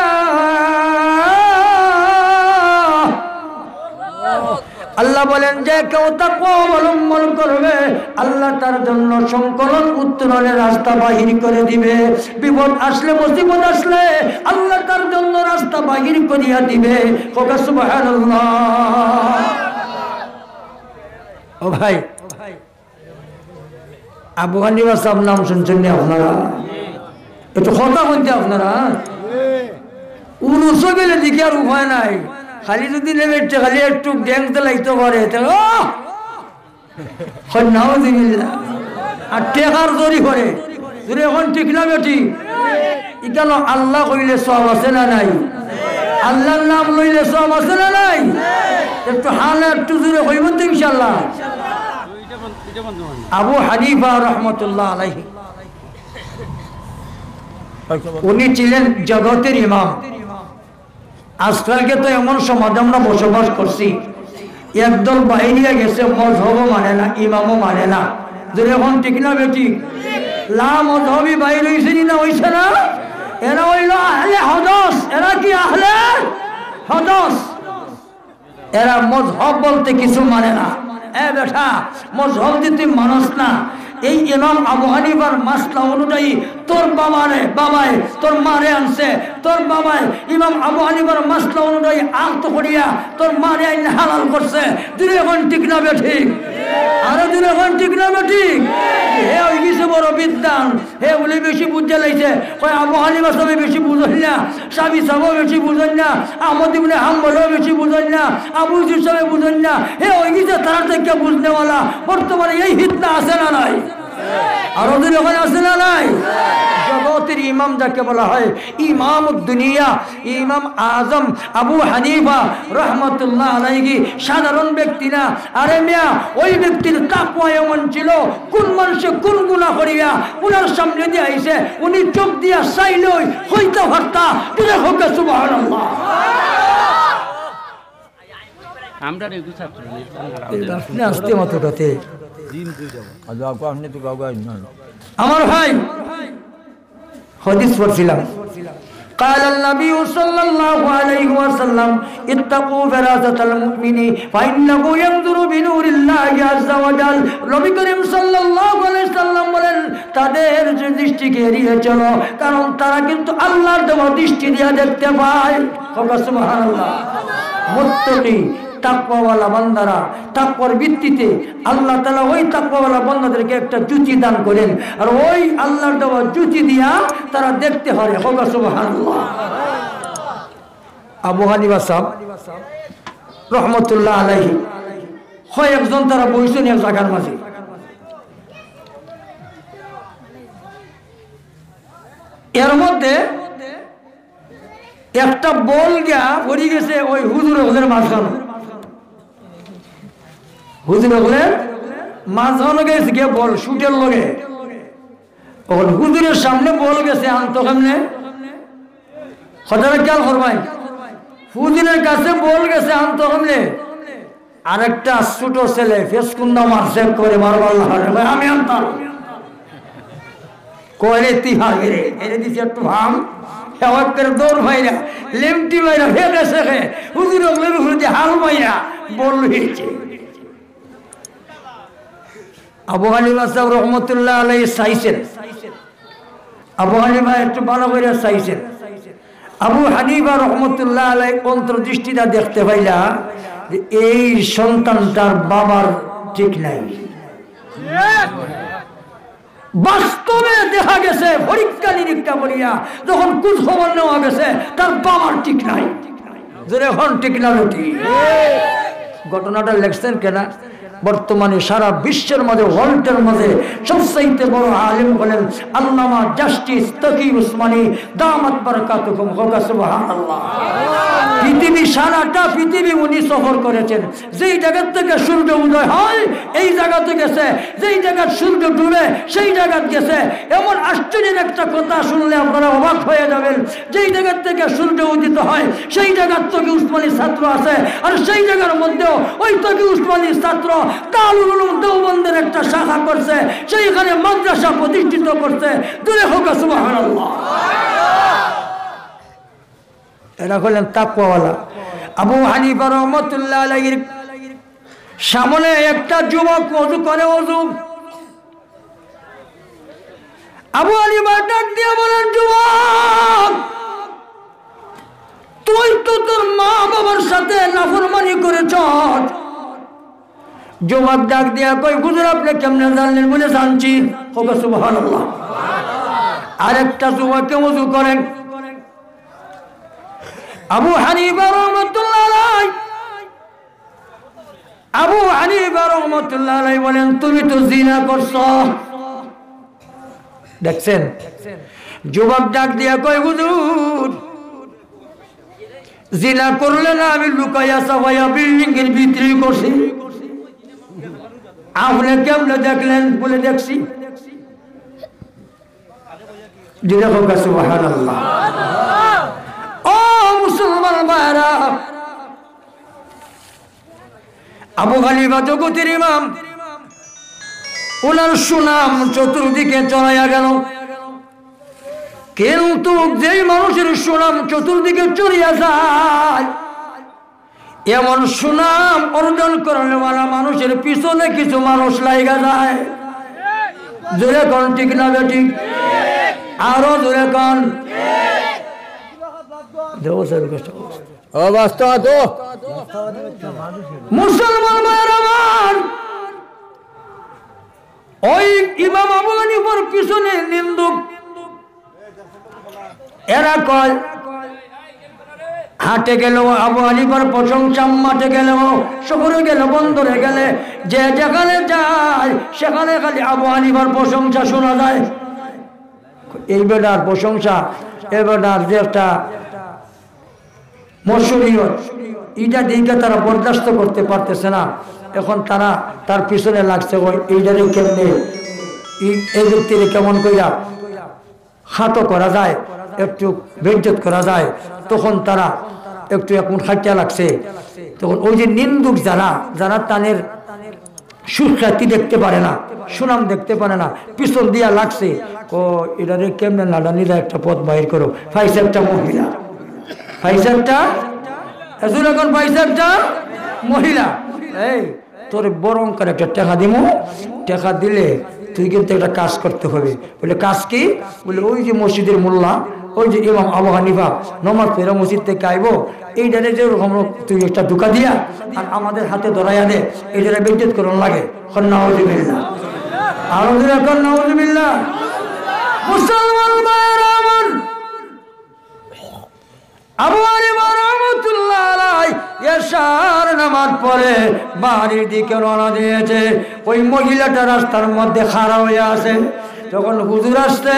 আল্লাহ বলেন যে কেউ তাকওয়া অবলম্বন করবে, আল্লাহ তার জন্য সংকলন উত্তরণের রাস্তা বাহির করে দিবে। বিপদ আসলে, মুসিবত আসলে আল্লাহ তার জন্য রাস্তা বাহির করিয়া দিবে। সুবহানাল্লাহ। ও ভাই, আবু হানিফা সাহেব নাম শুনছেন না আপনারা? একটু কথা বলতে আপনারা উরুসে গেলে দিকে আর উপায় নাই, খালি যদি নেমে খালি একটু ড্যাংতে লাগতে পারে আর টেকার জরি করে যদি এখন ঠিক না বেটি। কেন আল্লাহ কইলে সব আছে না নাই? আল্লাহর নাম লইলে সব আছে না নাই? একটু হালে একটু জোরে কইবেন তো ইনশাআল্লাহ। আবু হানিফা রাহমাতুল্লাহ আলাইহি উনি ছিলেন জগতের ইমাম। আজকালকে তো এমন সমাজ আমরা বসবাস করছি, একদল বাইরিয়া গেছে, মজহবও মানে না, ইমামও মানে না। যদি এখন ঠিক না বেটি? লা মজহবি বাইর হইছে না হইছে না? এরা হইল আহলে হদস। এরা কি আহলে হদস? এরা মজহব বলতে কিছু মানে না। এ বেটা, মজহব যদি মানুষ না, এই ইমাম আবু হানিফার মাসলা অনুযায়ী তোর বাবাই তোর মারে আনছে, তোর বাবাই ইমাম আবু হানিফার মাসলা অনুযায়ী আলতো করিয়া তোর মারে আইন হালাল করছে। তুই এখন ঠিক না বেঠিক? আরো তুই এখন ঠিক না বেঠিক? হে ওই কিছু বড় বিদ্যান, হে বলে বেশি বুঝতে লাগছে। কয় আবু হানিফা সবাই বেশি বুঝেন না, সাবি সাহেবও বেশি বুঝেন না, আহমদ ইবনে হাম্বলও বেশি বুঝেন না, আবু ইউসুফ সাহেব বুঝেন না। হে ওই কিছু তারা থেকে বুঝনেওয়ালা বর্তমানে এই হিতনা আছে না নাই? আরো দিন ওখানে আছে না নাই? জগতের ইমাম যাকে বলা হয়, ইমাম দুনিয়া, ইমাম আজম আবু হানিফা রহমতুল্লাহ আলাইহি সাধারণ ব্যক্তি না। আরে মিয়া, ওই ব্যক্তির তাকওয়া এমন ছিল, কোন মানুষে কোন গুনাহ করিয়া উনার সামনে দিয়ে আইছে, উনি চোখ দিয়া চাইলেই হইতে পারতা। তুই হোক সুবহানাল্লাহ। আমরা রে গুছাত না আস্তে মতো কথা আমার ভাই হাদিস পড়ছিলাম। قال النبي صلى الله عليه وسلم اتقوا فراسة المؤمن فإنه ينظر بنور الله عز وجل। নবী করিম সাল্লাল্লাহু আলাইহি সাল্লাম বলেন, তাদের দৃষ্টিকে এড়িয়ে চলো, কারণ তারা কিন্তু আল্লাহর দেওয়া দৃষ্টি দিয়ে দেখতে পায়। সুবহানাল্লাহ। মুত্তাকি তাকওয়াওয়ালা বান্দারা, তাকওয়ার ভিত্তিতে আল্লাহ তাআলা ওই তাকওয়াওয়ালা বান্দাদেরকে একটা জুতি দান করেন, আর ওই আল্লাহর দেওয়া জুতি দিয়া তারা দেখতে পারে। সুবহানাল্লাহ। আবু হানিফা সাহেব রহমতুল্লাহ আলাইহি হয় একজন, তারা বইছেন এক জায়গার মাঝে। এর মধ্যে একটা বল গিয়া পড়ে গেছে ওই হুজুরের মাঝখানে। হুজুর বলে মাঝখানে গেছে গিয়ে বল শুটের লগে তখন হুজুরের সামনে বল গেছে আনতো কেমনে হঠাৎ খেয়াল করবাই হুজুরের কাছে বল গেছে আনতো কেমনে আরেকটা ছোট ছেলে ফেসকুন্ডা মারছে করে মারবার আমি আনতাম কয়রে তুই হারবে রে এনে দিছি একটু ভাম হেওয়াত করে দৌড় ভাইরা লেমটি ভাইরা ফেলে শেখে হুজুর হুজুর হাল ভাইরা বল হয়েছে আবু হানিফা সাহেব রহমতুল্লাহ আলাইহি চাইছেন আবু হানিফা একটু ভালো করে চাইছেন আবু হানিফা রহমতুল্লাহ আলাইহি অন্তর্দৃষ্টিটা দেখতে পাইলা যে এই সন্তানটার বাবার ঠিক নাই বাস্তবে দেখা গেছে পরীক্ষা নিরীক্ষা করিয়া যখন কুছ খবর নেওয়া গেছে তার বাবার ঠিক নাই যখন ঠিক না ঘটনাটা লেখছেন কেনা বর্তমানে সারা বিশ্বের মাঝে ওয়ার্ল্ডের মাঝে সবচাইতে বড় আলেম হলেন আল্লামা জাস্টিস তকি উসমানী দামাত বারাকাতুহুম ওয়া সুবহানাল্লাহ পৃথিবী সারাটা পৃথিবী উনি সফর করেছেন যেই জায়গা থেকে সূর্য উদয় হয় এই জায়গাতে গেছে যেই জায়গা সূর্য ডুবে সেই জায়গা গেছে এমন আশ্চর্যের একটা কথা শুনলে আপনারা অবাক হয়ে যাবেন যেই জায়গা থেকে সূর্য উদিত হয় সেই জায়গার তকি উসমানী ছাত্র আছে আর সেই জায়গার মধ্যেও ওই তকি উসমানী ছাত্র দারুল উলুম দেওবন্দের একটা শাখা করছে সেইখানে মাদ্রাসা প্রতিষ্ঠিত করছে দূরে হোক সুবহানাল্লাহ এরা হলেন তাকওয়াওয়ালা আবু হানিফা রাহমাতুল্লাহ আলাইহির সামনে একটা যুবক ওযু করে ওযু আবু হানিফা ডাক দিয়ে বলেন যুবক তুই তো তোর মা বাবার সাথে নাফরমানি করেছস যুবক ডাক দিয়া কই হুজুর আপনি কেমনে জানলেন বলে জানছি হোক সুবহানাল্লাহ আরেকটা যুবককে ওযু করেন আবু হানিফা রাহমাতুল্লাহ আলাইহি আবু হানিফা রাহমাতুল্লাহ আলাইহি বলেন তুমি তো জিনা করছো দেখছেন যুবক ডাক দিয়া কই হুজুর জিনা করলে না আমি লুকাইয়া সাফাইয়া বিল্ডিং এর ভিতরে করছি আপনি কেমনে দেখলেন বলে দেখছি জিনা হোক সুবহানাল্লাহ ও মুসলমান ভাইরা আবু হানিফা জগতের ইমাম ওনার সুনাম চতুর্দিকে ছড়াইয়া গেল কিন্তু যেই মানুষের সুনাম চতুর্দিকে ছড়িয়ে যায় এমন সুনাম অর্জন করানোওয়ালা মানুষের পিছনে কিছু মানুষ লাগা যায় জোরে কোন ঠিক না ঠিক আরো জোরে কোন মুসলমান ভাইরা ওই ইমাম আবু হানিফার পিছনে নিন্দুক এরা কয় হাটে গেল আবু হানিফার প্রশংসা মাঠে গেল শহরে গেল বন্দরে গেলে যে যেখানে যায় সেখানে খালি আবু হানিফার প্রশংসা শোনা যায় এই বেটার প্রশংসা এ বেটার যে একটা মশহুরিয়ত এইটা দিকে তারা বরদাস্ত করতে পারতেছে না এখন তারা তার পিছনে লাগছে এইটারে কেমনে এই ব্যক্তির কেমন কইরা হাতও করা যায় একটু বেজ্জত করা যায় তখন তারা একটু এখন খাটিয়া লাগছে তখন ওই যে নিন্দুক যারা যারা তানের সুখ্যাতি দেখতে পারে না সুনাম দেখতে পারে না পিছন দিয়া লাগছে ও এটারে কেমনে নাডানিরা একটা পথ বাহির করো ফাইসে একটা মহিলা ফাইসে একটা এখন ফাইসে একটা মহিলা এই তোর বড় অঙ্কের একটা টাকা দিব টাকা দিলে তুই কিন্তু একটা কাজ করতে হবে বলে কাজ কি বলে ওই যে মসজিদের মোল্লা ওই যে ইমাম আবু হানিফা নমাজ পড়ে মসজিদ থেকে আইবো এইটারে যেরকম তুই একটা ধোকা দিয়া আর আমাদের হাতে ধরাইয়া দে এইটারে বেজ্জত করন লাগে নাউযুবিল্লাহ আরো দিরা কর নাউযুবিল্লাহ মুসলমান ভাইরা আমার আবু হানিফা রাহমাতুল্লাহ আলাইহি এশার নামাজ পড়ে বাড়ির দিকে রওনা দিয়েছে ওই মহিলাটা রাস্তার মধ্যে খাড়া হয়ে আছে যখন হুজুর আসছে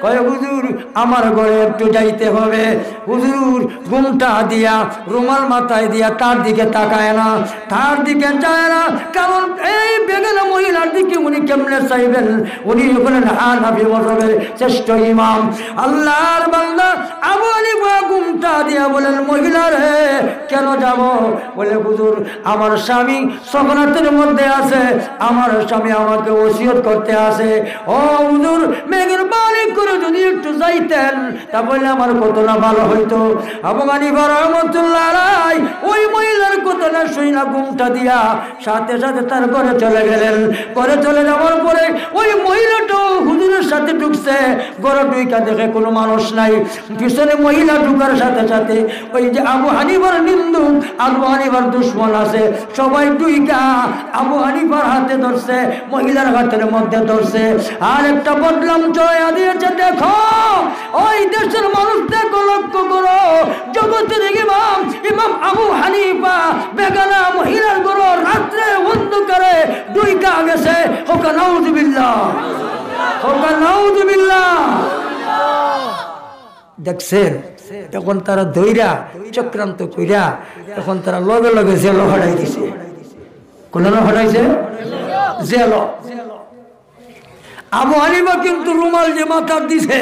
কয় হুজুর আমার ঘরে একটু যাইতে হবে। হুজুর ঘুমটা দিয়া রুমাল মাথায় দিয়া তার দিকে তাকায় না, তার দিকে চায় না, কারণ এই বেগানা মহিলার দিকে উনি কেমনে চাইবেন? উনি বলেন হানাফি মাযহাবের শ্রেষ্ঠ ইমাম আল্লাহর বান্দা আবু হানিফা ঘুমটা দিয়া বলেন মহিলা রে কেন যাব? বলে হুজুর আমার স্বামী সকরাতের মধ্যে আছে, আমার স্বামী আমাকে ওসিয়ত করতে আসে। ও হুজুর মেহেরবানি করে যদি একটু যাইতেন তা বললে আমার কতটা ভালো হইতো। আবু হানিফা রাহমাতুল্লাহ আলাইহি ওই মহিলার কথাটা শুই না ঘুমটা দিয়া সাথে সাথে তার ঘরে চলে গেলেন। ঘরে চলে যাওয়ার পরে ওই মহিলাটাও হুজুরের সাথে ঢুকছে। ঘরে ঢুইকা দেখে কোনো মানুষ নাই। পিছনে মহিলা ঢুকার সাথে সাথে ওই যে আবু হানিফার নিন্দুক, আবু হানিফার দুশ্মন আছে, সবাই ঢুইকা আবু হানিফার হাতে ধরছে, মহিলার হাতের মধ্যে ধরছে, আর একটা বদলাম চয়া দিয়েছে। দেখো ওই দেশের মানুষ দেখো, লক্ষ্য করো, জগতের ইমাম ইমাম আবু হানিফা বেগানা মহিলার ঘর রাত্রে অন্ধকারে ঢুইকা গেছে। হোকা নাউযুবিল্লাহ, হোকা নাউযুবিল্লাহ। দেখছেন তখন তারা ধৈরা চক্রান্ত কইরা তখন তারা লগে লগে জেল হটাই দিছে। কোন হটাইছে? জেল। আবু হানিফা কিন্তু রুমাল যে মাথার দিছে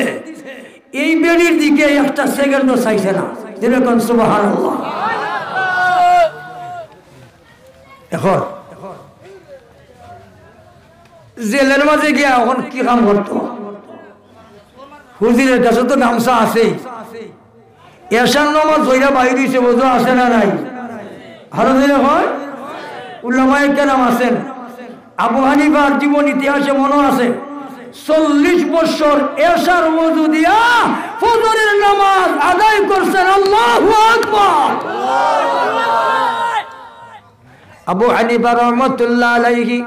এই বেড়ির দিকে একটা সেকেন্ডও চাইছে না। যেরকম সুবহানাল্লাহ। এখন জেলের মাঝে গিয়া এখন কি কাম করতো? হুজুরের কাছে তো গামছা আছেই, এশার নামাজ ধইরা বাইরে দিয়েছে, বোঝো আছে না নাই? আরো ধরে হয় উলামায়ে কেরাম আছেন। আবু হানিফার জীবন ইতিহাসে মনে আছে 40 বছর এশার ওযু দিয়া ফজরের নামাজ আদায় করছেন। আল্লাহু আকবার। আবু হানিফা রাহমাতুল্লাহ আলাইহি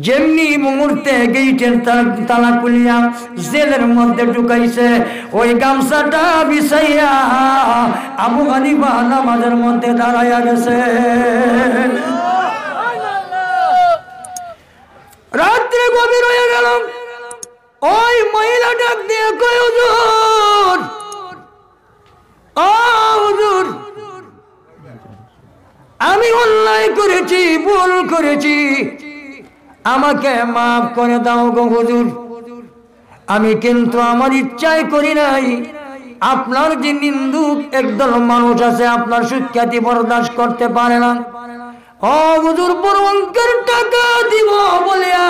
যেমনি মুহূর্তে গেইটের তালা খুলিয়া জেলের মধ্যে ঢুকাইছে, ওই গামছাটা বিছাইয়া আবু হানিফা নামাজের মধ্যে দাঁড়াইয়া গেছে। রাত্রে গভীর হয়ে গেল। ওই মহিলা ডাক দিয়ে কয় হুজুর, ও হুজুর আমি অন্যায় করেছি, ভুল করেছি, আমাকে মাফ করে দাও গো হুজুর। আমি কিন্তু আমার ইচ্ছায় করি নাই। আপনার যে নিন্দুক একদল মানুষ আছে আপনার সুখ্যাতি বরদাস্ত করতে পারে না। ও হুজুর বড় অঙ্কের টাকা দিব বলিয়া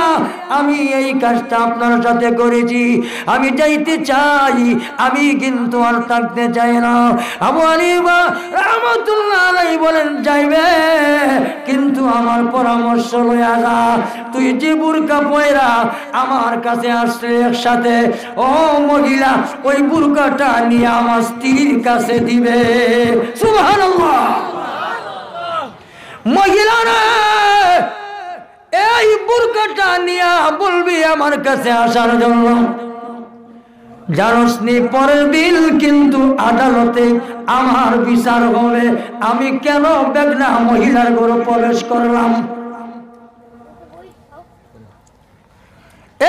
আমি এই কাজটা আপনার সাথে করেছি। আমি যাইতে চাই, আমি কিন্তু আর থাকতে চাই না। আবু হানিফা রাহমাতুল্লাহ আলাইহি বলেন যাইবে, কিন্তু আমার পরামর্শ লইয়া যা। তুই যে বুরকা পয়রা আমার কাছে আসছে একসাথে, ও মহিলা ওই বুরকাটা নিয়ে আমার স্ত্রীর কাছে দিবে। সুবহানাল্লাহ। মহিলারা এই বুরকাটা নিয়ে বলবি আমার কাছে আসার জন্য। জানোসনি পরের দিন কিন্তু আদালতে আমার বিচার হবে আমি কেন বেগনা মহিলার ঘরে প্রবেশ করলাম।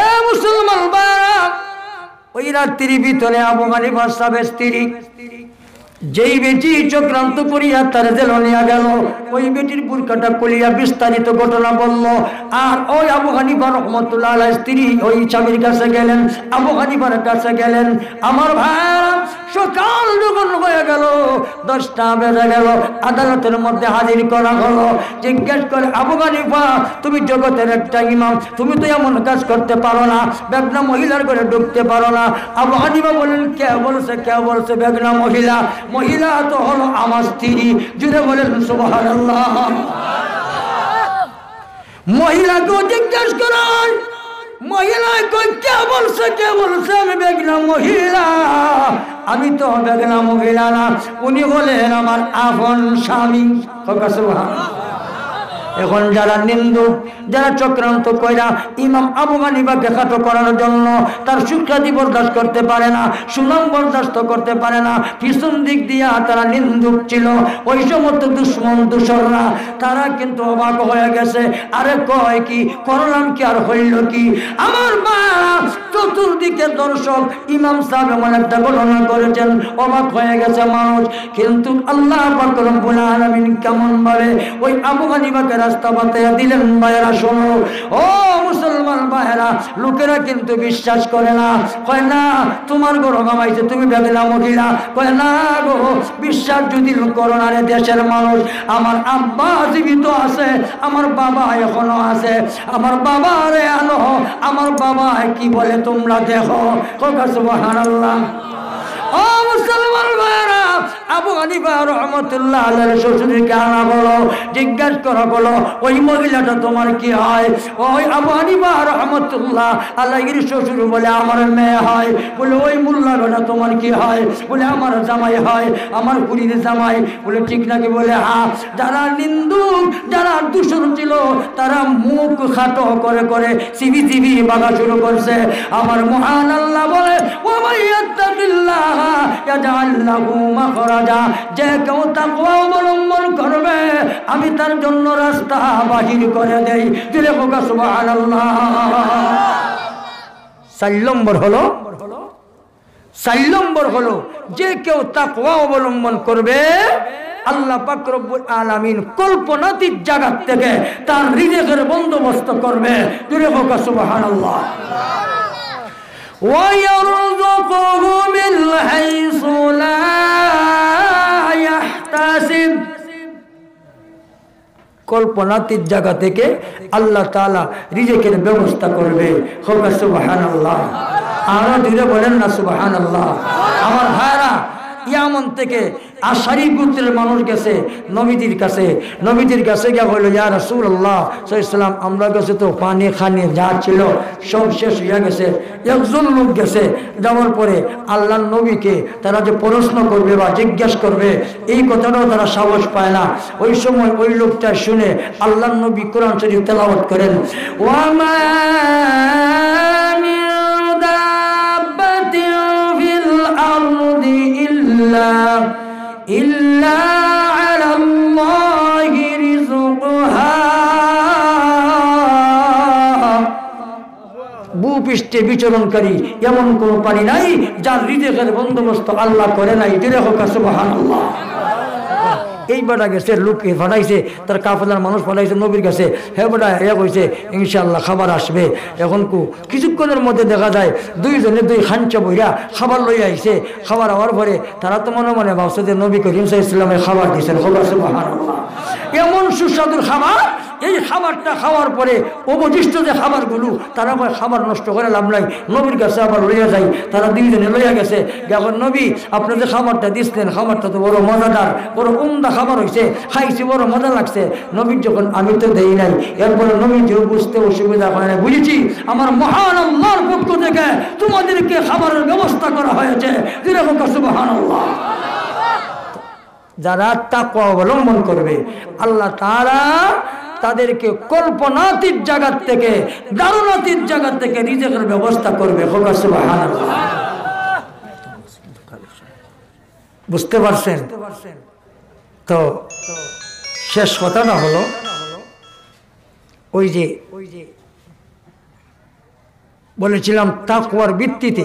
এ মুসলমান ভাইরা, ওই রাত্রির ভিতরে আবু হানিফা সাহেবের স্ত্রী যেই বেটি চক্রান্ত করিয়া তার জেল নিয়ে গেল, ওই বেটির বুরকাটা খুলিয়া বিস্তারিত ঘটনা বলল। আর ওই আবু হানিফা রাহমাতুল্লাহ আলাইহির স্ত্রী ওই স্বামীর কাছে গেলেন, আবু হানিফার কাছে গেলেন। আমার ভাই সকাল যখন হয়ে গেল 10টা বেজে গেল, আদালতের মধ্যে হাজির করা হলো। জিজ্ঞেস করে আবু হানিফা তুমি জগতের একটা ইমাম, তুমি তো এমন কাজ করতে পারো না, বেগনা মহিলার ঘরে ঢুকতে পারো না। আবু হানিফা বলেন কে বলছে বেগনা মহিলা? মহিলা তো হলো আমার স্ত্রী। জুড়ে বলেন সুবহানাল্লাহ। মহিলাকে জিজ্ঞেস করেন, মহিলা কই কে বলছে আমি বেগনা মহিলা? আমি তো বেগনা মহিলা না, উনি বলেন আমার আপন স্বামী। সুবহানাল্লাহ। এখন যারা নিন্দুক, যারা চক্রান্ত কইরা ইমাম আবু হানিফাকে খাটো করার জন্য তার সুখ্যাতি বরদাস্ত করতে পারে না, সুনাম বরদাস্ত করতে পারে না, পিছন দিক দিয়া তারা নিন্দুক ছিল, ওই সমস্ত দুশ্মন দূষররা তারা কিন্তু অবাক হয়ে গেছে। আরে কয় কি করলাম কি আর হইল কি? আমার মা চতুর্দিকে দর্শক, ইমাম সাহেব এমন একটা ঘটনা করেছেন, অবাক হয়ে গেছে মানুষ। কিন্তু আল্লাহ পাক রব্বুল আলামিন কেমন ভাবে ওই আবু হানিফাকে রাস্তা বাতাইয়া দিলেন। ভাইয়েরা শোনো, ও মুসলমান ভাইয়েরা, লোকেরা কিন্তু বিশ্বাস করে না, কয় না তোমার গরু কামাইছে, তুমি বেদনা মহিলা, কয় না গো, বিশ্বাস যদি করো না রে দেশের মানুষ, আমার আব্বা জীবিত আছে, আমার বাবা এখনো আছে, আমার বাবা রে আনো, আমার বাবা কি বলে তোমরা দেখো। সুবহানাল্লাহ। ও মুসলমান ভাইরা, আবু হানিফা রাহমাতুল্লাহ আলাইহির শ্বশুরকে আনা বলো, জিজ্ঞাসা করা বলো, ওই মহিলাটা তোমার কি হয়? ওই আবু হানিফা রাহমাতুল্লাহ আলাইহির শ্বশুর বলে আমার মেয়ে হয়। বলে ওই মোল্লাটা তোমার কি হয়? বলে আমার জামাই হয়, আমার পুরীর জামাই। বলে ঠিক নাকি? বলে হ্যাঁ। যারা নিন্দুক, যারা দূষণ ছিল, তারা মুখ খাটো করে করে সিবি সিবি বাগা শুরু করছে। আমার মহান আল্লাহ বলে, ও মাইয়াত্তাকিল্লাহ ইয়াজআল লাহু মাখরাজা, যে কেউ তাকওয়া অবলম্বন করবে আমি তার জন্য রাস্তা বাহির করে দেই। দিলে হোক সুবহানাল্লাহ। 4 নম্বর হলো, 4 নম্বর হলো যে কেউ তাকওয়া অবলম্বন করবে আল্লাহ পাক রব্বুল আলামিন কল্পনাতীত জায়গা থেকে তার রিজিকের বন্দোবস্ত করবে। দিলে হোক সুবহানাল্লাহ। ويرزقه من حيث لا يحتسب, কল্পনাতীত জায়গা থেকে আল্লাহ তাআলা রিজিকের ব্যবস্থা করবে। হোক সুবহানাল্লাহ। আর ধীরে বলেন না সুবহানাল্লাহ। আমার ভাইরা, ইয়ামন থেকে আশারি গোত্রের মানুষ গেছে নবীজির কাছে। নবীজির কাছে গিয়ে বলল, ইয়া রাসূলুল্লাহ সাল্লাল্লাহু আলাইহি ওয়াসাল্লাম, আমরা কাছে তো পানি খানি যা ছিল সব শেষ হয়ে গেছে। একজন লোক গেছে, যাওয়ার পরে আল্লাহর নবীকে তারা যে প্রশ্ন করবে বা জিজ্ঞাসা করবে, এই কথাটাও তারা সাহস পায় না। ওই সময় ওই লোকটা শুনে আল্লাহর নবী কোরআন শরীফ তেলাওয়াত করেন, ওয়ামা إلا على الله رزقها, ভূপৃষ্ঠে বিচরণকারী এমন কোন প্রাণী নাই যার রিজিকের বন্দোবস্ত আল্লাহ করে নাই। দিলে হোক সুবহানাল্লাহ। এই বেটা গেছে, লোককে ফাটাইছে, তার কাফেলার মানুষ ফাটাইছে নবীর কাছে। হ্যাঁ বেটা এক হয়েছে, ইনশাআল্লাহ খাবার আসবে। এখন কিছুক্ষণের মধ্যে দেখা যায় দুইজনে দুই খাঞ্চা বইরা খাবার লই আইছে। খাবার হওয়ার পরে তারা তো মনে মনে ভাবছে যে নবী করিম সাল্লাল্লাহু আলাইহি ওয়াসাল্লামের খাবার দিয়েছেন। সুবহানাল্লাহ। এমন সুস্বাদুর খাবার, এই খাবারটা খাওয়ার পরে অবশিষ্ট যে খাবারগুলো, তারা খাবার নষ্ট করে লাভ নাই, নবীর কাছে আবার লইয়া যায়। তারা দুইজনে লইয়া গেছে। এখন নবী, আপনি যে খাবারটা দিচ্ছেন, খাবারটা তো বড় মজাদার, বড় উমদা খাবার হয়েছে, খাইছি, বড় মজা লাগছে। নবীর যখন আমি তো দেই নাই, এরপরে নবী যে বুঝতে অসুবিধা হয় না, বুঝেছি আমার মহান আল্লাহর পক্ষ থেকে তোমাদেরকে খাবারের ব্যবস্থা করা হয়েছে। যেরকম সুবহানাল্লাহ। যারা তাকওয়া অবলম্বন করবে আল্লাহ তাআলা তাদেরকে কল্পনাতীত জায়গা থেকে, দারুণাতীত জায়গা থেকে রিজিকের ব্যবস্থা করবে। হোক সুবহানাল্লাহ। বুঝতে পারছেন? তো শেষ কথাটা হলো, ওই যে বলেছিলাম তাকওয়ার ভিত্তিতে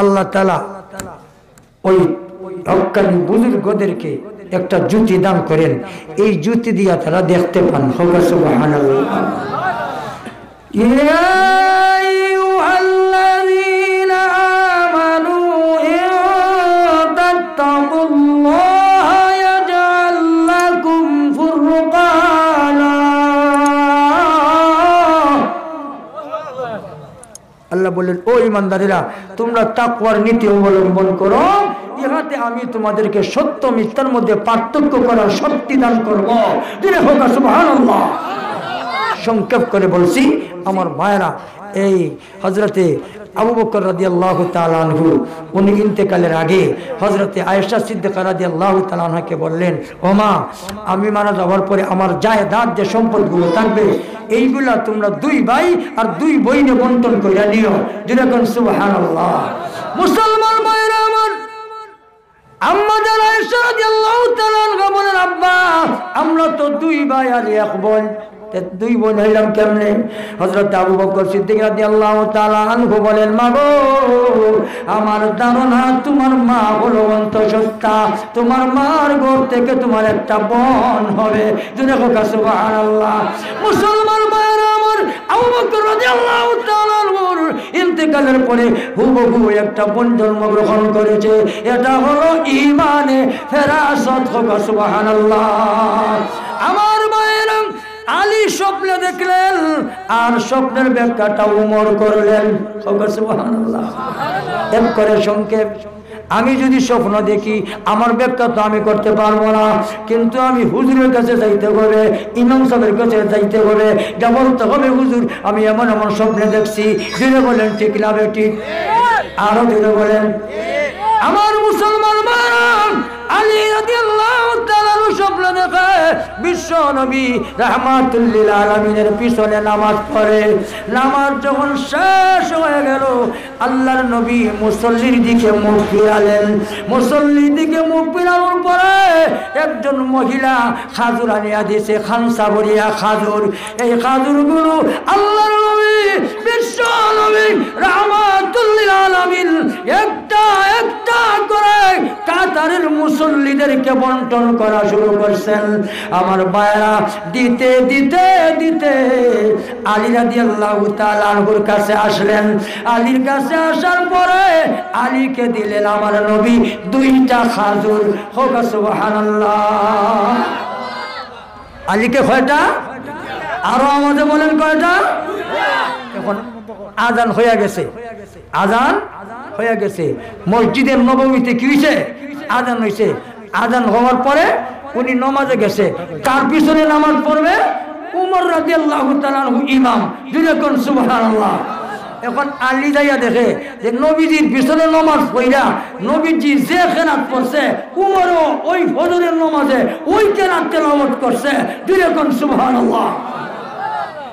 আল্লাহ তাআলা ওই হক্কানি বুজুর্গদেরকে একটা জুতি দান করেন। এই জুতি দিয়া তারা দেখতে পান। হোক সুবহানাল্লাহ। ইয়া আইয়ুহাল্লাযীনা আমানু ইন তাত্তাকুল্লাহা ইয়াজআল লাকুম ফুরকানা। আল্লাহ বলেন, ও ঈমানদারেরা, তোমরা তাকওয়ার নীতি অবলম্বন করো, ইহাতে আমি তোমাদেরকে সত্য মিথ্যার মধ্যে পার্থক্য করার শক্তি দান করব। দিলে হোক সুবহানাল্লাহ। সংক্ষেপ করে বলছি আমার ভাইরা। এই হযরতে আবু বকর রাদিয়াল্লাহু তাআলা আনহু উনি ইন্তেকালের আগে হযরতে আয়েশা সিদ্দিকা রাদিয়াল্লাহু তাআলা আনহাকে বললেন, ও মা, আমি মারা যাওয়ার পরে আমার জায়েদাত যে সম্পদগুলো থাকবে এইগুলা তোমরা দুই ভাই আর দুই বোনে বন্টন করে নিও। যেরকম সুবহানাল্লাহ। মুসলমান ভাইরা আমার, আম্মা জান আয়েশা রাদিয়াল্লাহু তাআলা আনহা বলেন, আব্বা আমরা তো দুই ভাই আর এক বোন, দুই বোন হইলাম কেমনে? হযরত আবু বকর সিদ্দিক রাদিয়াল্লাহু তাআলা আনহু বলেন, মা গো, আমার ধারণা তোমার মা হলো অন্তঃসত্ত্বা, তোমার মার ঘর থেকে তোমার একটা বোন হবে। জোরে হোক সুবহানাল্লাহ। মুসলমান ভাইরা আমার, আবু বকর রাদিয়াল্লাহু তাআলা আনহুর ইন্তেকালের পরে হুবহু একটা বোন জন্মগ্রহণ করেছে। এটা হলো ঈমানে ফেরাসত। হোক সুবহানাল্লাহ। আমার ভাইরা, আলী স্বপ্নে দেখলেন আর স্বপ্নের ব্যাখ্যাটা উমর করলেন। সুবহানাল্লাহ। এর করে সংক্ষেপ, আমি যদি স্বপ্ন দেখি আমার ব্যাখ্যা তো আমি করতে পারবো না, কিন্তু আমি হুজুরের কাছে যাইতে হবে, ইমাম সাহেবের কাছে যাইতে হবে, যা বলতে হবে, হুজুর আমি এমন এমন স্বপ্নে দেখছি। জুড়ে বলেন ঠিক না বেঠিক? আরো জুড়ে বলেন। আমার মুসলমান ভাইরা, আলী রাদিয়াল্লাহু তাআলা স্বপ্ন দেখে বিশ্ব নবী রাহমাতুল লিল আলামিনের পিছনে নামাজ পড়ে। নামাজ যখন শেষ হয়ে গেল, আল্লাহর নবী মুসল্লির দিকে মুখ ফিরালেন। মুসল্লির দিকে মুখ ফিরানোর পরে একজন মহিলা খাজুর আনিয়া দিয়েছে, খানসা ভরিয়া খাজুর। এই খাজুরগুলো আল্লাহর নবী বিশ্ব নবী রাহমাতুল লিল আলামিন একটা একটা করে কাতারের মুসল্লিদেরকে বন্টন করা শুরু করছেন। আমার ভাইরা, দিতে দিতে দিতে আলী রাদিয়াল্লাহু তাআলা আনহুর কাছে আসলেন। আলীর কাছে আসার পরে আলীকে দিলেন আমার নবী দুইটা খাজুর। হোক সুবহানাল্লাহ। আলীকে কয়টা? আরো আমাদের বলেন কয়টা? এখন আজান হয়ে গেছে, আজান হয়ে গেছে। মসজিদের নববীতে কি হয়েছে? আজান হয়েছে। আজান হওয়ার পরে উনি নামাজে গেছে। তার পিছনে নামাজ পড়বে উমর রাদিয়াল্লাহু তাআলা আনহু ইমাম। যেরকম সুবহানাল্লাহ। এখন আলী যাইয়া দেখে যে নবীজির পিছনে নামাজ পড়া নবীজি যে কেরাত পড়ছে উমরও ওই ফজরের নামাজে ওই কেরাত তেলাওয়াত করছে। যেরকম সুবহানাল্লাহ।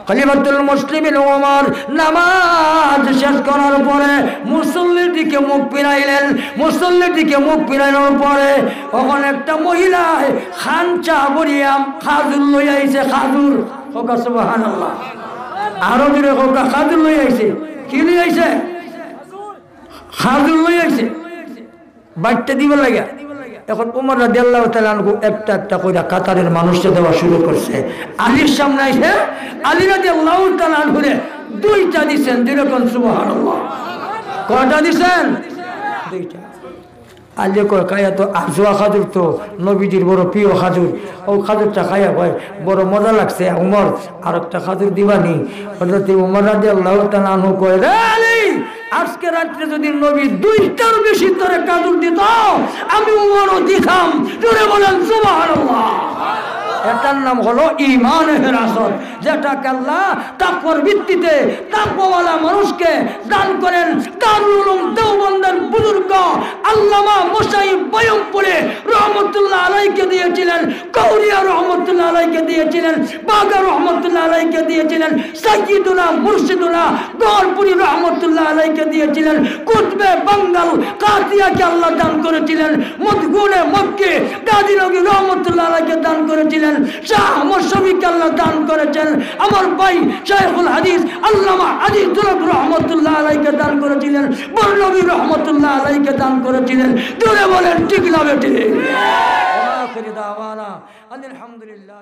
খলিফাতুল মুসলিমিন ওমর নামাজ শেষ করার পরে মুসল্লির দিকে মুখ ফিরাইলেন। মুসল্লির দিকে মুখ ফিরানোর পরে ওখানে একটা মহিলা খানচা ভরিয়া খাজুর লই আইছে। খাজুর। হোক সুবহানাল্লাহ। আরো জোরে হোক। খাজুর লই আইছে। কি লই আইছে? খাজুর লই আইছে বাড়তে দিবার লাগে। এখন উমর রাদিয়াল্লাহু তাআলা আনহু একটা একটা কইরা কাতারের মানুষকে দেওয়া শুরু করছে। আলীর সামনে এসে আলী রাদিয়াল্লাহু তাআলা আনহুরে দুইটা দিবেন। যেরকম সুবহানাল্লাহ। কয়টা দিবেন? দুইটা। আলী কয়, খায়া তো আজওয়া খাজুর, তো নবীজির বড় প্রিয় খাজুর, ও খাজুরটা খায়া হয় বড় মজা লাগছে। উমর আর একটা খাজুর দিবানি? হযরত উমর রাদিয়াল্লাহু তাআলা আনহু কয়, রে আলী, আজকে রাত্রে যদি নবী দুইটার বেশি তোরে কাজুর দিত আমি উমরও দিতাম। জোরে বলেন সুবহানাল্লাহ। এটার নাম হলো ঈমানে ফেরাসত, যেটাকে আল্লাহ তাকওয়ার ভিত্তিতে তাকওয়াওয়ালা মানুষকে দান করেন। দারুল উলুম দেওবন্দের বুজুর্গ আল্লামা মুসাইব বয়মপুরে রহমতুল্লাহ আলাইকে দিয়েছিলেন, কৌরিয়া রহমতুল্লাহ আলাইকে দিয়েছিলেন, বাগা রহমতুল্লাহ আলাইকে দিয়েছিলেন, সাইয়্যিদুনা মুর্শিদুনা গৌরপুরী রহমতুল্লাহ আলাইকে দিয়েছিলেন, কুতবে বাঙ্গাল কাতিয়াকে আল্লাহ দান করেছিলেন, মদগুনে মক্কি গাজী নবী রহমতুল্লাহ আলাইকে দান করেছিলেন, শাহ আহমদ শফীকে আল্লাহ দান করেছেন। আমার ভাই শাইখুল হাদিস আল্লামা আজিজুল হক রহমতুল্লাহ আলাইকে দান করেছিলেন, বরনবী রহমতুল্লাহ আলাইকে দান করেছিলেন। জোরে বলেন ঠিক না বেঠিক? আখির দাওয়ানা আলহামদুলিল্লাহ।